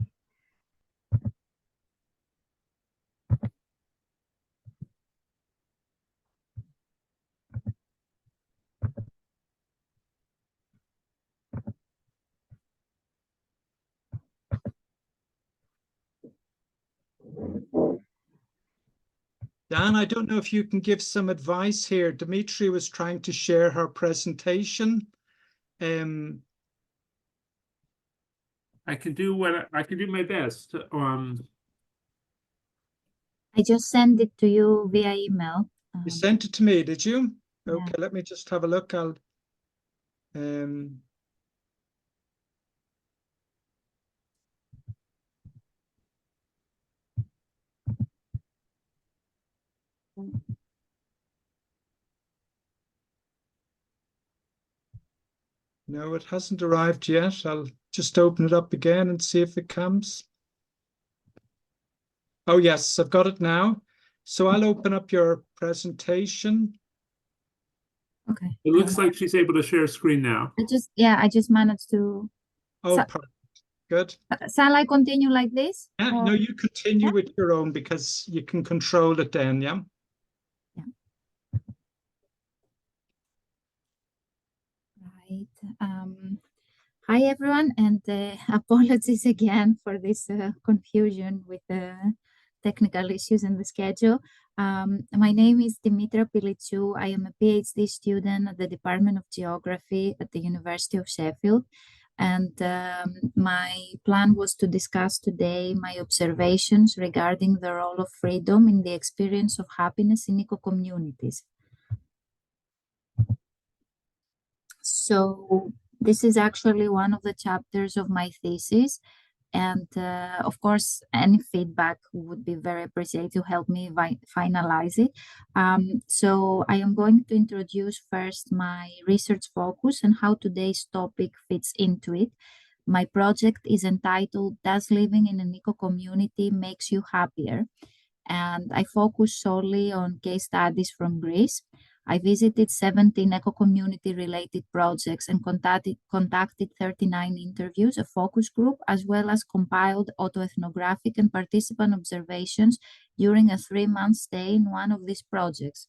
Dan, I don't know if you can give some advice here. Dimitri was trying to share her presentation. I can do my best. I just sent it to you via email. You sent it to me, did you? Yeah. Okay, let me just have a look. I'll no, it hasn't arrived yet. I'll just open it up again and see if it comes. Oh, yes, I've got it now. So I'll open up your presentation. Okay. It looks like she's able to share screen now. I just managed to. Oh, So- perfect. Good. Shall I continue like this? Yeah, or- no, you continue Yeah. with your own because you can control it then, yeah? Yeah. Hi, everyone, and apologies again for this confusion with the technical issues in the schedule. My name is Dimitra Pilitzou. I am a PhD student at the Department of Geography at the University of Sheffield. And my plan was to discuss today my observations regarding the role of freedom in the experience of happiness in eco-communities. So this is actually one of the chapters of my thesis. And of course, any feedback would be very appreciated to help me finalize it. So I am going to introduce first my research focus and how today's topic fits into it. My project is entitled, Does Living in an Eco-Community Makes You Happier? And I focus solely on case studies from Greece. I visited 17 eco-community related projects and conducted 39 interviews, a focus group, as well as compiled autoethnographic and participant observations during a 3-month stay in one of these projects.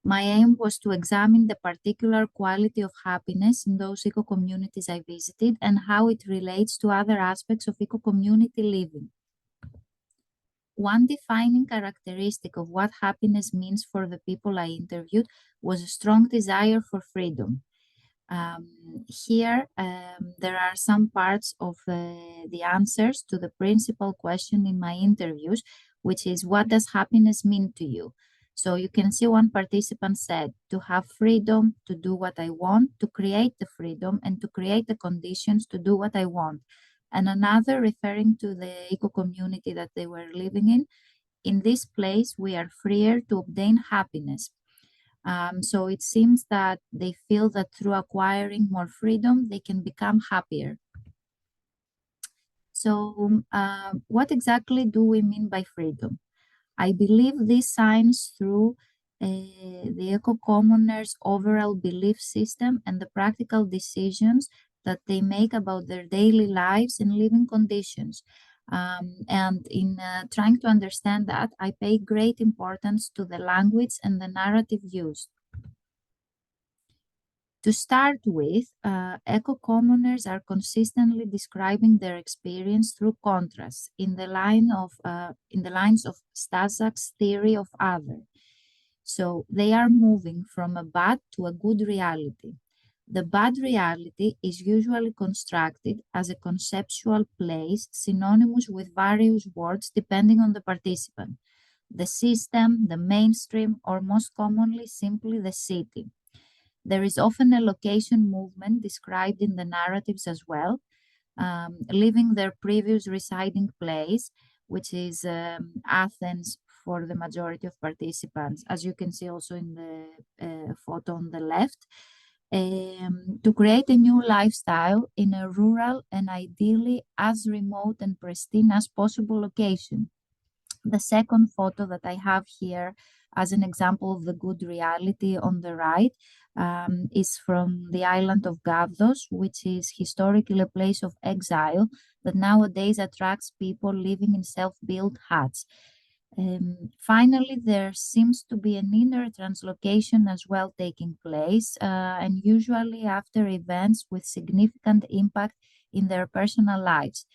My aim was to examine the particular quality of happiness in those eco-communities I visited and how it relates to other aspects of eco-community living. One defining characteristic of what happiness means for the people I interviewed was a strong desire for freedom. Here, there are some parts of the answers to the principal question in my interviews, which is, what does happiness mean to you? So you can see one participant said, to have freedom, to do what I want, to create the freedom, and to create the conditions to do what I want. And another referring to the eco-community that they were living in this place, we are freer to obtain happiness. So it seems that they feel that through acquiring more freedom, they can become happier. So what exactly do we mean by freedom? I believe this shines through the eco-commoners' overall belief system and the practical decisions that they make about their daily lives and living conditions. And in trying to understand that, I pay great importance to the language and the narrative used. To start with, eco-commoners are consistently describing their experience through contrast in the lines of Stasak's theory of other. So they are moving from a bad to a good reality. The bad reality is usually constructed as a conceptual place synonymous with various words depending on the participant. The system, the mainstream, or most commonly simply the city. There is often a location movement described in the narratives as well, leaving their previous residing place, which is Athens for the majority of participants, as you can see also in the photo on the left, to create a new lifestyle in a rural and ideally as remote and pristine as possible location. The second photo that I have here as an example of the good reality on the right is from the island of Gavdos, which is historically a place of exile that nowadays attracts people living in self-built huts. Finally, there seems to be an inner translocation as well taking place, and usually after events with significant impact in their personal lives.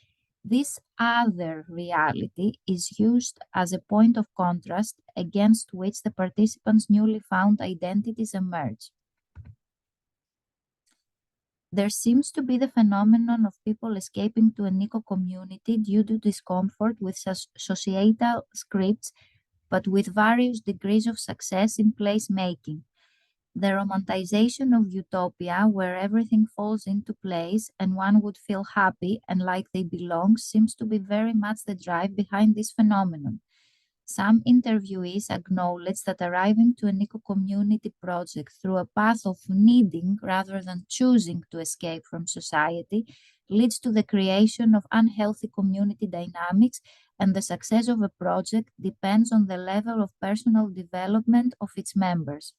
This other reality is used as a point of contrast against which the participants' newly found identities emerge. There seems to be the phenomenon of people escaping to an eco-community due to discomfort with societal scripts, but with various degrees of success in place-making. The romanticization of utopia, where everything falls into place and one would feel happy and like they belong, seems to be very much the drive behind this phenomenon. Some interviewees acknowledge that arriving to an eco-community project through a path of needing rather than choosing to escape from society leads to the creation of unhealthy community dynamics, and the success of a project depends on the level of personal development of its members.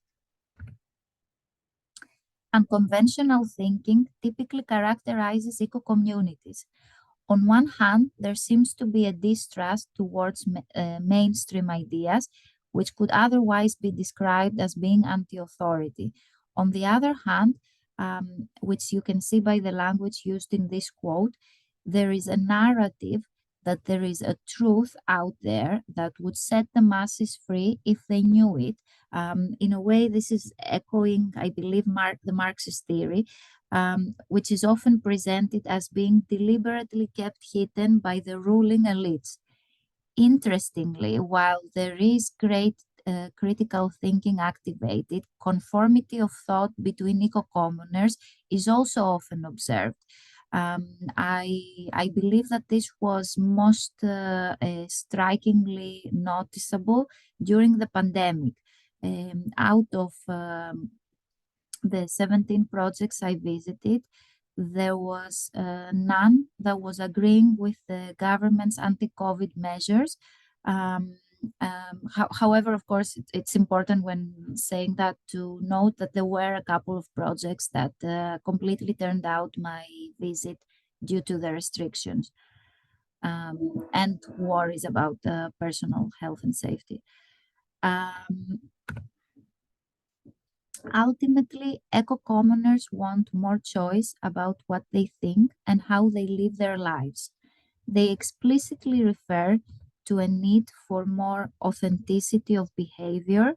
Unconventional thinking typically characterizes eco-communities. On one hand, there seems to be a distrust towards mainstream ideas, which could otherwise be described as being anti-authority. On the other hand, which you can see by the language used in this quote, there is a narrative that there is a truth out there that would set the masses free if they knew it. In a way, this is echoing, I believe, the Marxist theory, which is often presented as being deliberately kept hidden by the ruling elites. Interestingly, while there is great critical thinking activated, conformity of thought between eco-commoners is also often observed. I believe that this was most strikingly noticeable during the pandemic. Out of the 17 projects I visited, there was none that was agreeing with the government's anti-COVID measures. However, of course, it's important when saying that to note that there were a couple of projects that completely turned out my visit due to the restrictions and worries about personal health and safety. Ultimately, eco-commoners want more choice about what they think and how they live their lives. They explicitly refer to a need for more authenticity of behavior,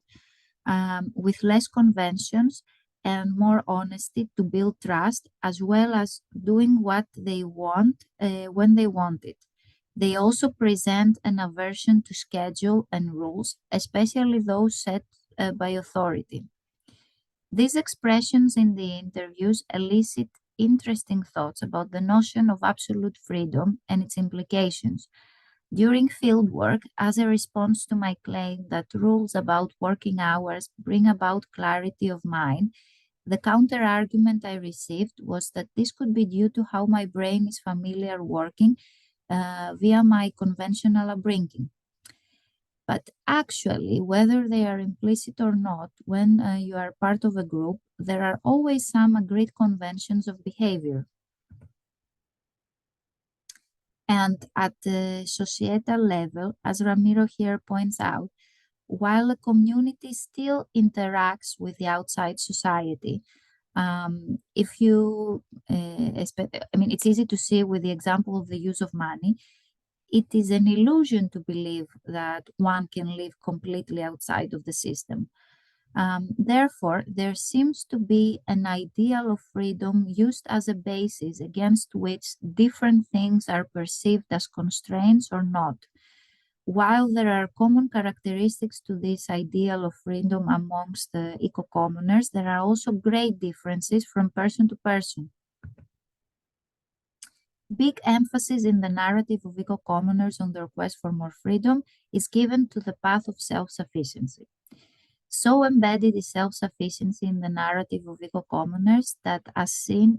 with less conventions and more honesty to build trust, as well as doing what they want when they want it. They also present an aversion to schedule and rules, especially those set by authority. These expressions in the interviews elicit interesting thoughts about the notion of absolute freedom and its implications. During fieldwork, as a response to my claim that rules about working hours bring about clarity of mind, the counter-argument I received was that this could be due to how my brain is familiar working via my conventional upbringing. But actually, whether they are implicit or not, when you are part of a group, there are always some agreed conventions of behavior. And at the societal level, as Ramiro here points out, while a community still interacts with the outside society, if you, it's easy to see with the example of the use of money, it is an illusion to believe that one can live completely outside of the system. Therefore, there seems to be an ideal of freedom used as a basis against which different things are perceived as constraints or not. While there are common characteristics to this ideal of freedom amongst the eco-commoners, there are also great differences from person to person. Big emphasis in the narrative of eco-commoners on their quest for more freedom is given to the path of self-sufficiency. So embedded is self-sufficiency in the narrative of eco-commoners that, as seen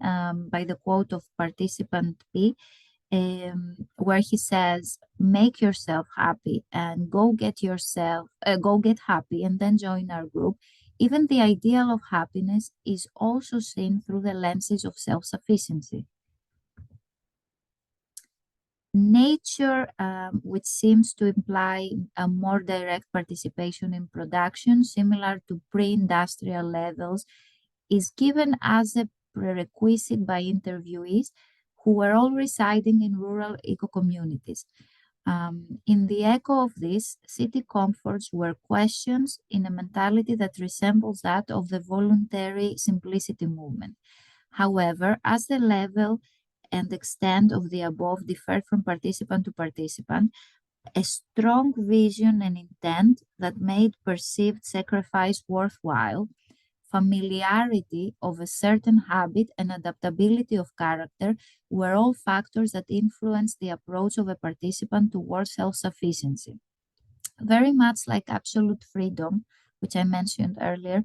by the quote of participant P, where he says, "Make yourself happy and go get happy and then join our group." Even the ideal of happiness is also seen through the lenses of self-sufficiency. Nature, which seems to imply a more direct participation in production, similar to pre-industrial levels, is given as a prerequisite by interviewees who were all residing in rural eco-communities. In the echo of this, city comforts were questions in a mentality that resembles that of the voluntary simplicity movement. However, as the level and extent of the above differed from participant to participant, a strong vision and intent that made perceived sacrifice worthwhile, familiarity of a certain habit, and adaptability of character were all factors that influenced the approach of a participant towards self-sufficiency. Very much like absolute freedom, which I mentioned earlier,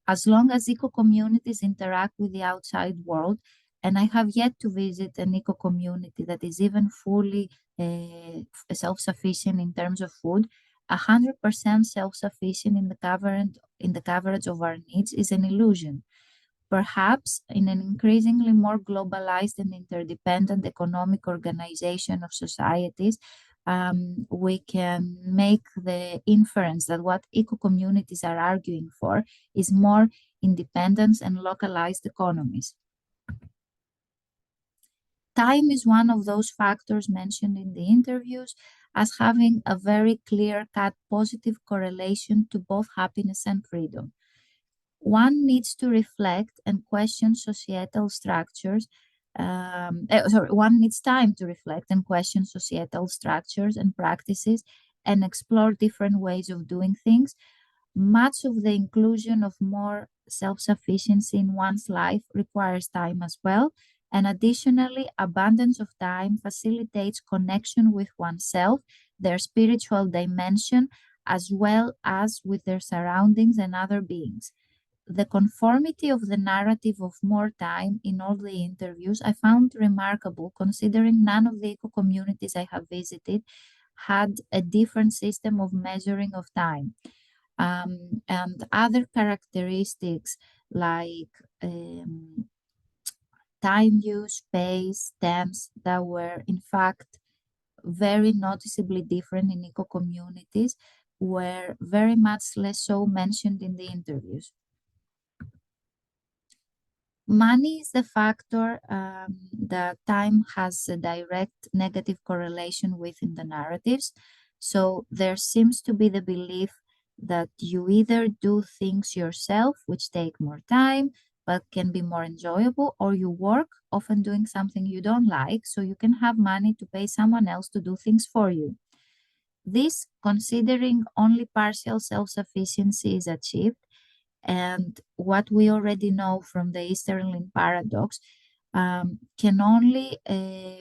as long as eco-communities interact with the outside world, and I have yet to visit an eco-community that is even fully self-sufficient in terms of food, 100% self-sufficient in the coverage of our needs is an illusion. Perhaps in an increasingly more globalized and interdependent economic organization of societies, we can make the inference that what eco-communities are arguing for is more independence and localized economies. Time is one of those factors mentioned in the interviews as having a very clear-cut positive correlation to both happiness and freedom. One needs to reflect and question societal structures. One needs time to reflect and question societal structures and practices and explore different ways of doing things. Much of the inclusion of more self-sufficiency in one's life requires time as well. And additionally, abundance of time facilitates connection with oneself, their spiritual dimension, as well as with their surroundings and other beings. The conformity of the narrative of more time in all the interviews I found remarkable, considering none of the eco-communities I have visited had a different system of measuring of time. And other characteristics like time use, space, temps that were in fact very noticeably different in eco-communities were very much less so mentioned in the interviews. Money is the factor that time has a direct negative correlation with in the narratives. So there seems to be the belief that you either do things yourself, which take more time, but can be more enjoyable, or you work, often doing something you don't like, so you can have money to pay someone else to do things for you. This, considering only partial self-sufficiency is achieved, and what we already know from the Easterlin paradox can only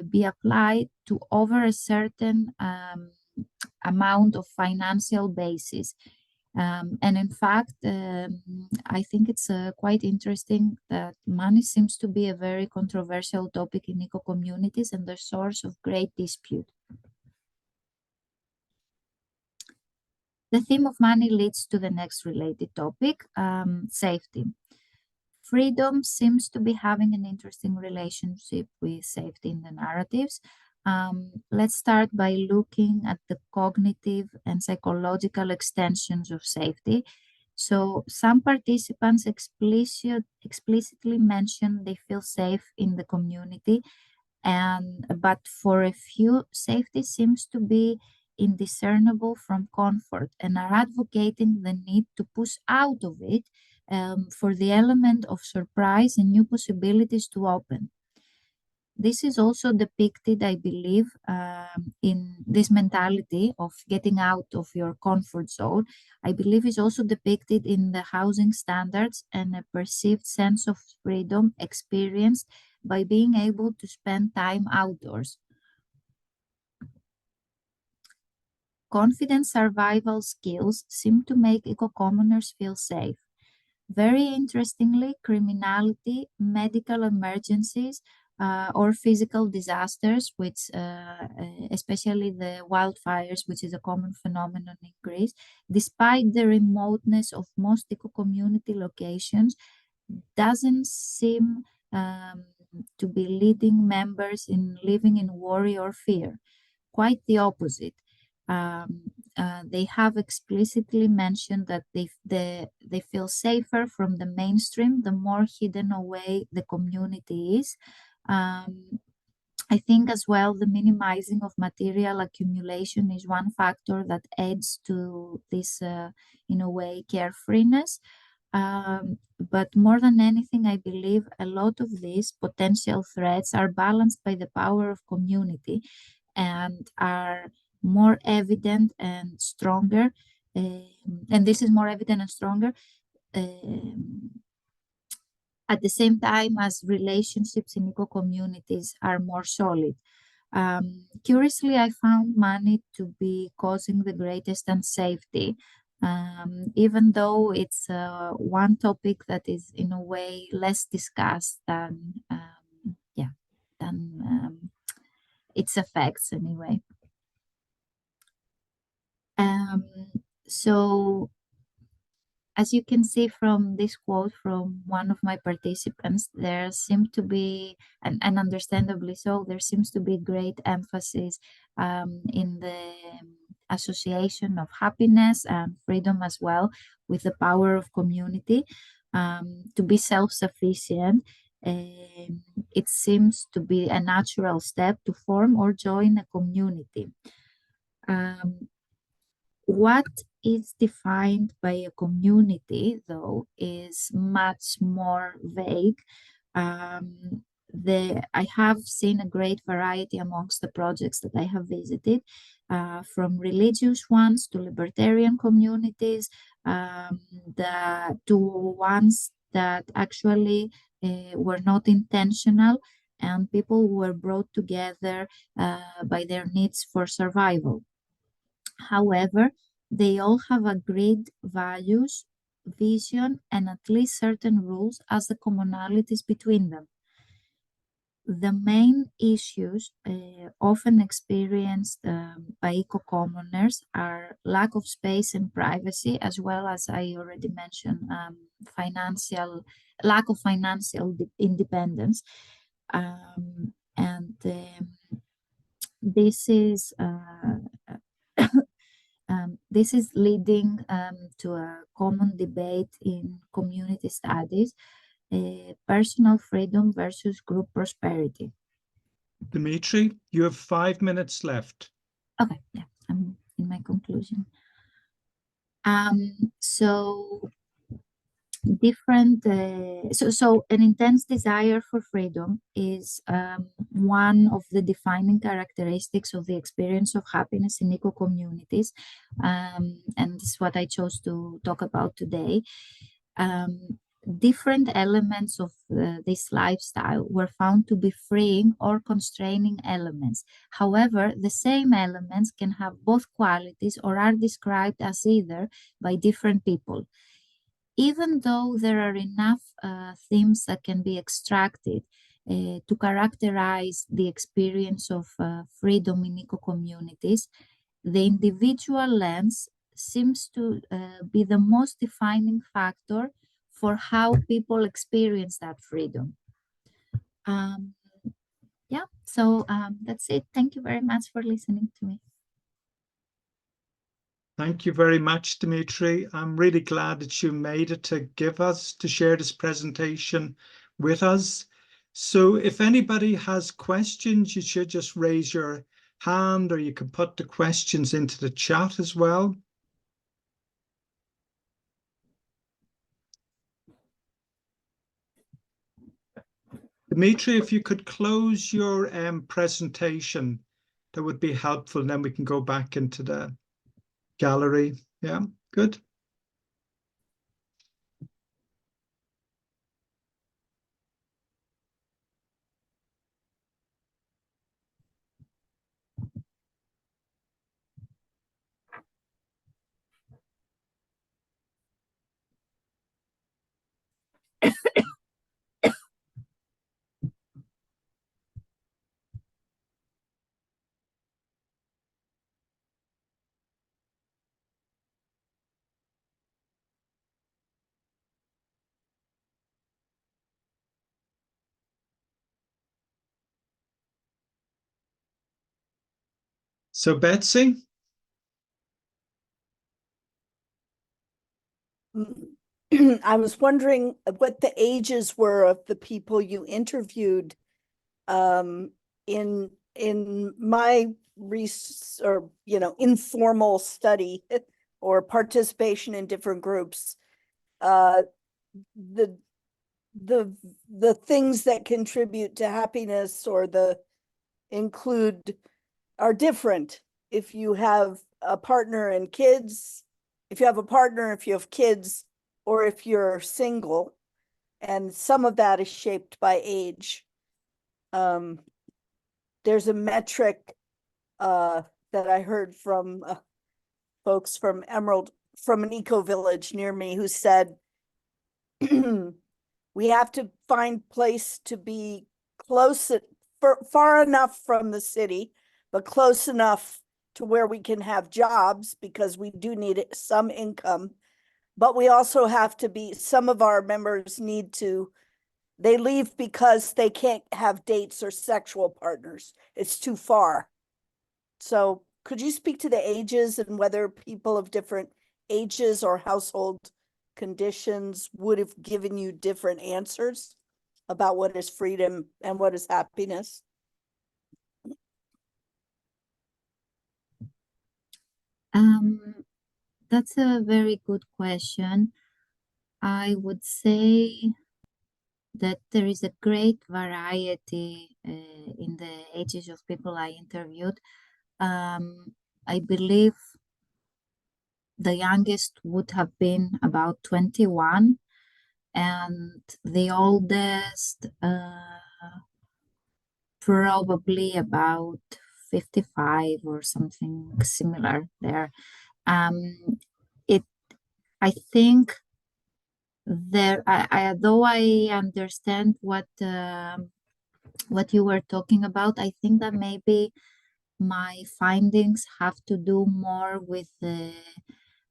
be applied to over a certain amount of financial basis. And in fact, I think it's quite interesting that money seems to be a very controversial topic in eco-communities and the source of great dispute. The theme of money leads to the next related topic, safety. Freedom seems to be having an interesting relationship with safety in the narratives. Let's start by looking at the cognitive and psychological extensions of safety. So some participants explicitly mention they feel safe in the community, but for a few, safety seems to be indiscernible from comfort and are advocating the need to push out of it for the element of surprise and new possibilities to open. This is also depicted, I believe, in this mentality of getting out of your comfort zone. I believe is also depicted in the housing standards and a perceived sense of freedom experienced by being able to spend time outdoors. Confident survival skills seem to make eco-commoners feel safe. Very interestingly, criminality, medical emergencies, or physical disasters, which especially the wildfires, which is a common phenomenon in Greece, despite the remoteness of most eco-community locations, doesn't seem to be leading members in living in worry or fear. Quite the opposite. They have explicitly mentioned that they feel safer from the mainstream the more hidden away the community is. I think as well the minimizing of material accumulation is one factor that adds to this, in a way, carefreeness. But more than anything, I believe a lot of these potential threats are balanced by the power of community and are more evident and stronger. And this is more evident and stronger at the same time as relationships in eco-communities are more solid. Curiously, I found money to be causing the greatest unsafety, even though it's one topic that is in a way less discussed than its effects anyway. So as you can see from this quote from one of my participants, there seems to be, and understandably so, there seems to be great emphasis in the association of happiness and freedom as well with the power of community. To be self-sufficient, it seems to be a natural step to form or join a community. What is defined by a community, though, is much more vague. I have seen a great variety amongst the projects that I have visited, from religious ones to libertarian communities, to ones that actually were not intentional, and people were brought together by their needs for survival. However, they all have agreed values, vision, and at least certain rules as the commonalities between them. The main issues often experienced by eco-commoners are lack of space and privacy, as well as I already mentioned, lack of financial independence. This is leading to a common debate in community studies, personal freedom versus group prosperity. Dimitri, you have 5 minutes left. Okay, yeah, I'm in my conclusion. So an intense desire for freedom is one of the defining characteristics of the experience of happiness in eco-communities, and this is what I chose to talk about today. Different elements of this lifestyle were found to be freeing or constraining elements. However, the same elements can have both qualities or are described as either by different people. Even though there are enough themes that can be extracted to characterize the experience of freedom in eco-communities, the individual lens seems to be the most defining factor for how people experience that freedom. Yeah, so that's it. Thank you very much for listening to me. Thank you very much, Dimitri. I'm really glad that you made it to share this presentation with us. So if anybody has questions, you should just raise your hand, or you can put the questions into the chat as well. Dimitri, if you could close your presentation, that would be helpful. And then we can go back into the gallery. Yeah, good. So Betsy? I was wondering what the ages were of the people you interviewed. In my research, or informal study or participation in different groups, the things that contribute to happiness or include are different. If you have a partner and kids, if you have a partner, if you have kids, or if you're single, and some of that is shaped by age. There's a metric that I heard from folks from from an eco village near me, who said, we have to find place to be far enough from the city, but close enough to where we can have jobs, because we do need some income, But we also have to be, some of our members need to, they leave because they can't have dates or sexual partners. It's too far. So could you speak to the ages and whether people of different ages or household conditions would have given you different answers about what is freedom and what is happiness? That's a very good question. I would say that there is a great variety in the ages of people I interviewed. I believe the youngest would have been about 21, and the oldest probably about 55 or something similar there. I think though I understand what you were talking about, I think that maybe my findings have to do more with the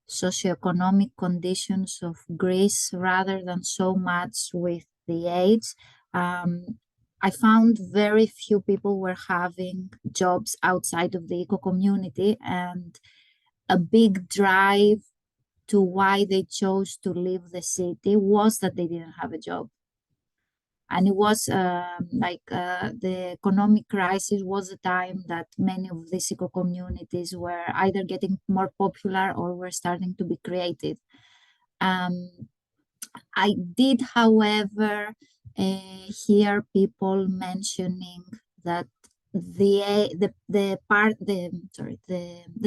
socioeconomic conditions of Greece rather than so much with the age. I found very few people were having jobs outside of the eco community, and a big drive to why they chose to leave the city was that they didn't have a job. And it was the economic crisis was the time that many of these eco communities were either getting more popular or were starting to be created. I did, however, hear people mentioning that the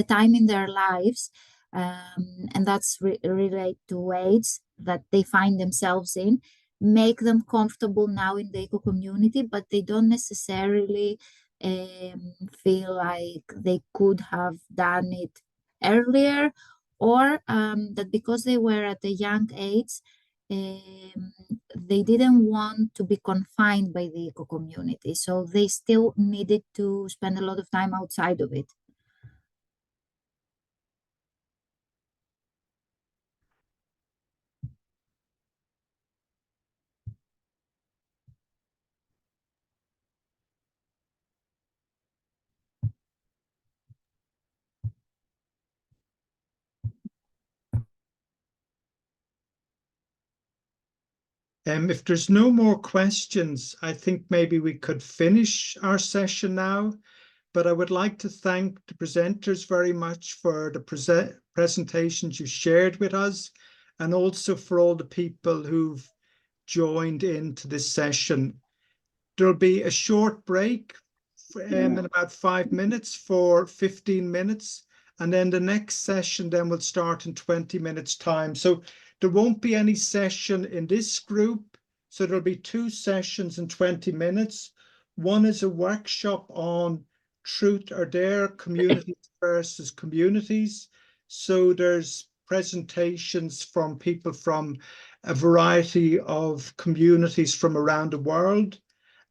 time in their lives, and that's related to age that they find themselves in, make them comfortable now in the eco community, but they don't necessarily feel like they could have done it earlier, or that because they were at a young age, they didn't want to be confined by the eco community, so they still needed to spend a lot of time outside of it. If there's no more questions, I think maybe we could finish our session now. But I would like to thank the presenters very much for the presentations you shared with us, and also for all the people who've joined into this session. There'll be a short break in about 5 minutes for 15 minutes. And then the next session then will start in 20 minutes time. So there won't be any session in this group. So there'll be 2 sessions in 20 minutes. One is a workshop on truth or dare, communities versus communities. So there's presentations from people from a variety of communities from around the world.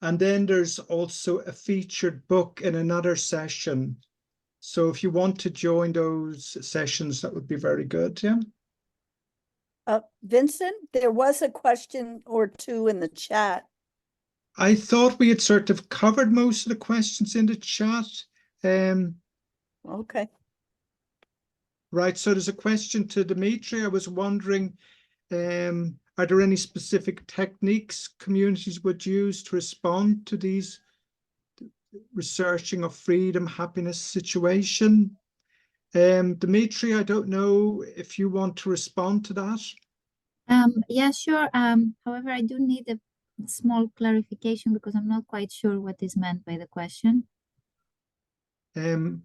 And then there's also a featured book in another session. So if you want to join those sessions, that would be very good. Yeah. Vincent, there was a question or two in the chat. I thought we had sort of covered most of the questions in the chat. Okay. Right. So there's a question to Dimitri. I was wondering, are there any specific techniques communities would use to respond to these researching of freedom, happiness situation? Dimitri, I don't know if you want to respond to that. Yeah, sure. However, I do need a small clarification because I'm not quite sure what is meant by the question. Raven,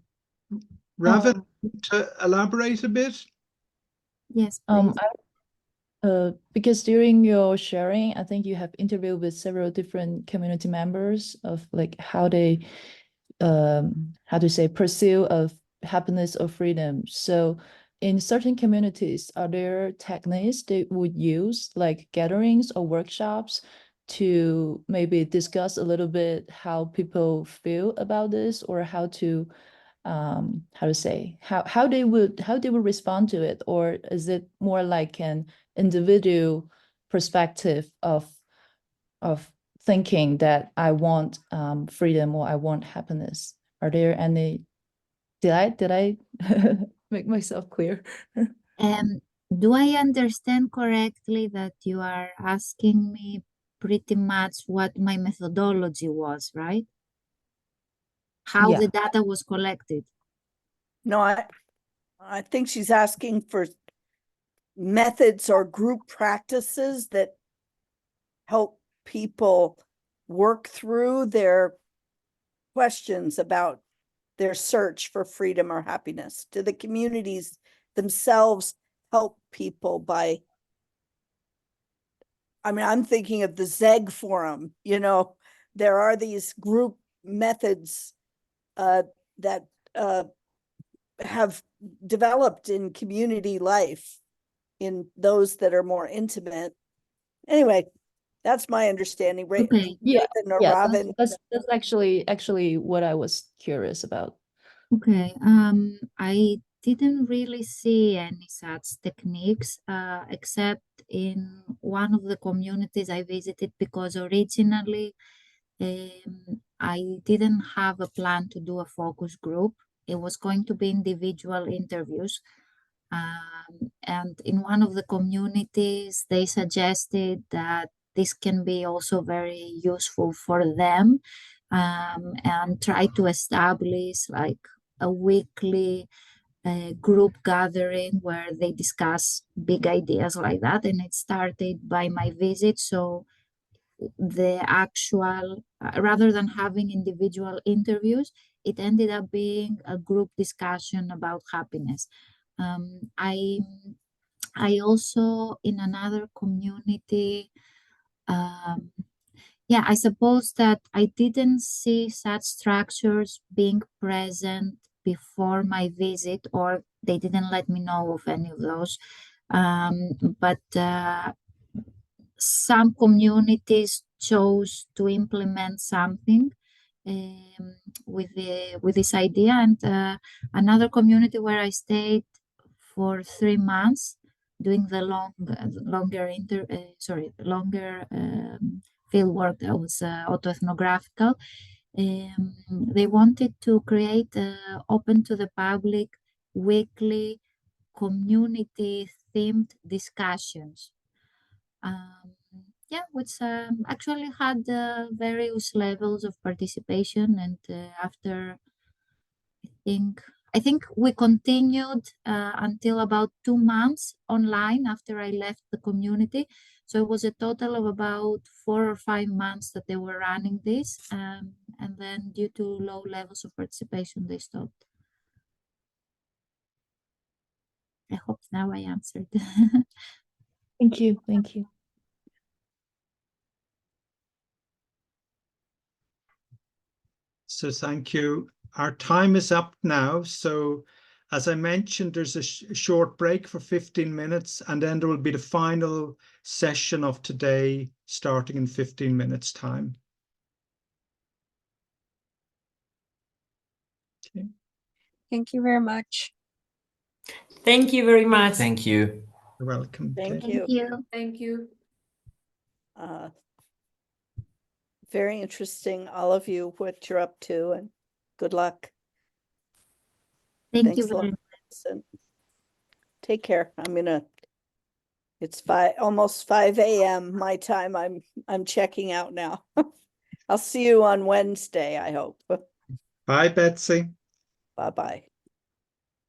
to elaborate a bit? Yes, please. Because during your sharing, I think you have interviewed with several different community members of like how they, how to say, pursue of happiness or freedom. So in certain communities, are there techniques they would use, like gatherings or workshops, to maybe discuss a little bit how people feel about this, or how to how to say, how they would respond to it, or is it more like an individual perspective of thinking that I want freedom or I want happiness? Are there any? Did I make myself clear? Do I understand correctly that you are asking me pretty much what my methodology was, right? How Yeah. the data was collected? No, I think she's asking for methods or group practices that help people work through their questions about their search for freedom or happiness. Do the communities themselves help people by, I mean, I'm thinking of the ZEG forum, you know, there are these group methods that have developed in community life, in those that are more intimate. Anyway, that's my understanding. Okay. Yeah, Nathan or yeah, Robin. that's actually what I was curious about. Okay, I didn't really see any such techniques, except in one of the communities I visited, because originally I didn't have a plan to do a focus group. It was going to be individual interviews. And in one of the communities, they suggested that this can be also very useful for them, and try to establish like a weekly group gathering where they discuss big ideas like that. And it started by my visit. So the actual, rather than having individual interviews, it ended up being a group discussion about happiness. I also, in another community, yeah, I suppose that I didn't see such structures being present before my visit, or they didn't let me know of any of those. But some communities chose to implement something with this idea, and another community where I stayed for 3 months doing the longer field work that was autoethnographical. They wanted to create open to the public weekly community themed discussions. Yeah, which actually had various levels of participation, and after I think we continued until about 2 months online after I left the community. So it was a total of about 4 or 5 months that they were running this, and then due to low levels of participation, they stopped. I hope now I answered. Thank you. Thank you. So thank you. Our time is up now. So as I mentioned, there's a short break for 15 minutes, and then there will be the final session of today starting in 15 minutes time. Okay. Thank you very much. Thank you very much. Thank you. You're welcome. Thank Okay. you. Thank you. Very interesting, all of you, what you're up to, and good luck. Thank you Thanks a lot. very much. And take care. It's almost 5 a.m. my time. I'm checking out now. I'll see you on Wednesday, I hope. Bye, Betsy. Bye-bye.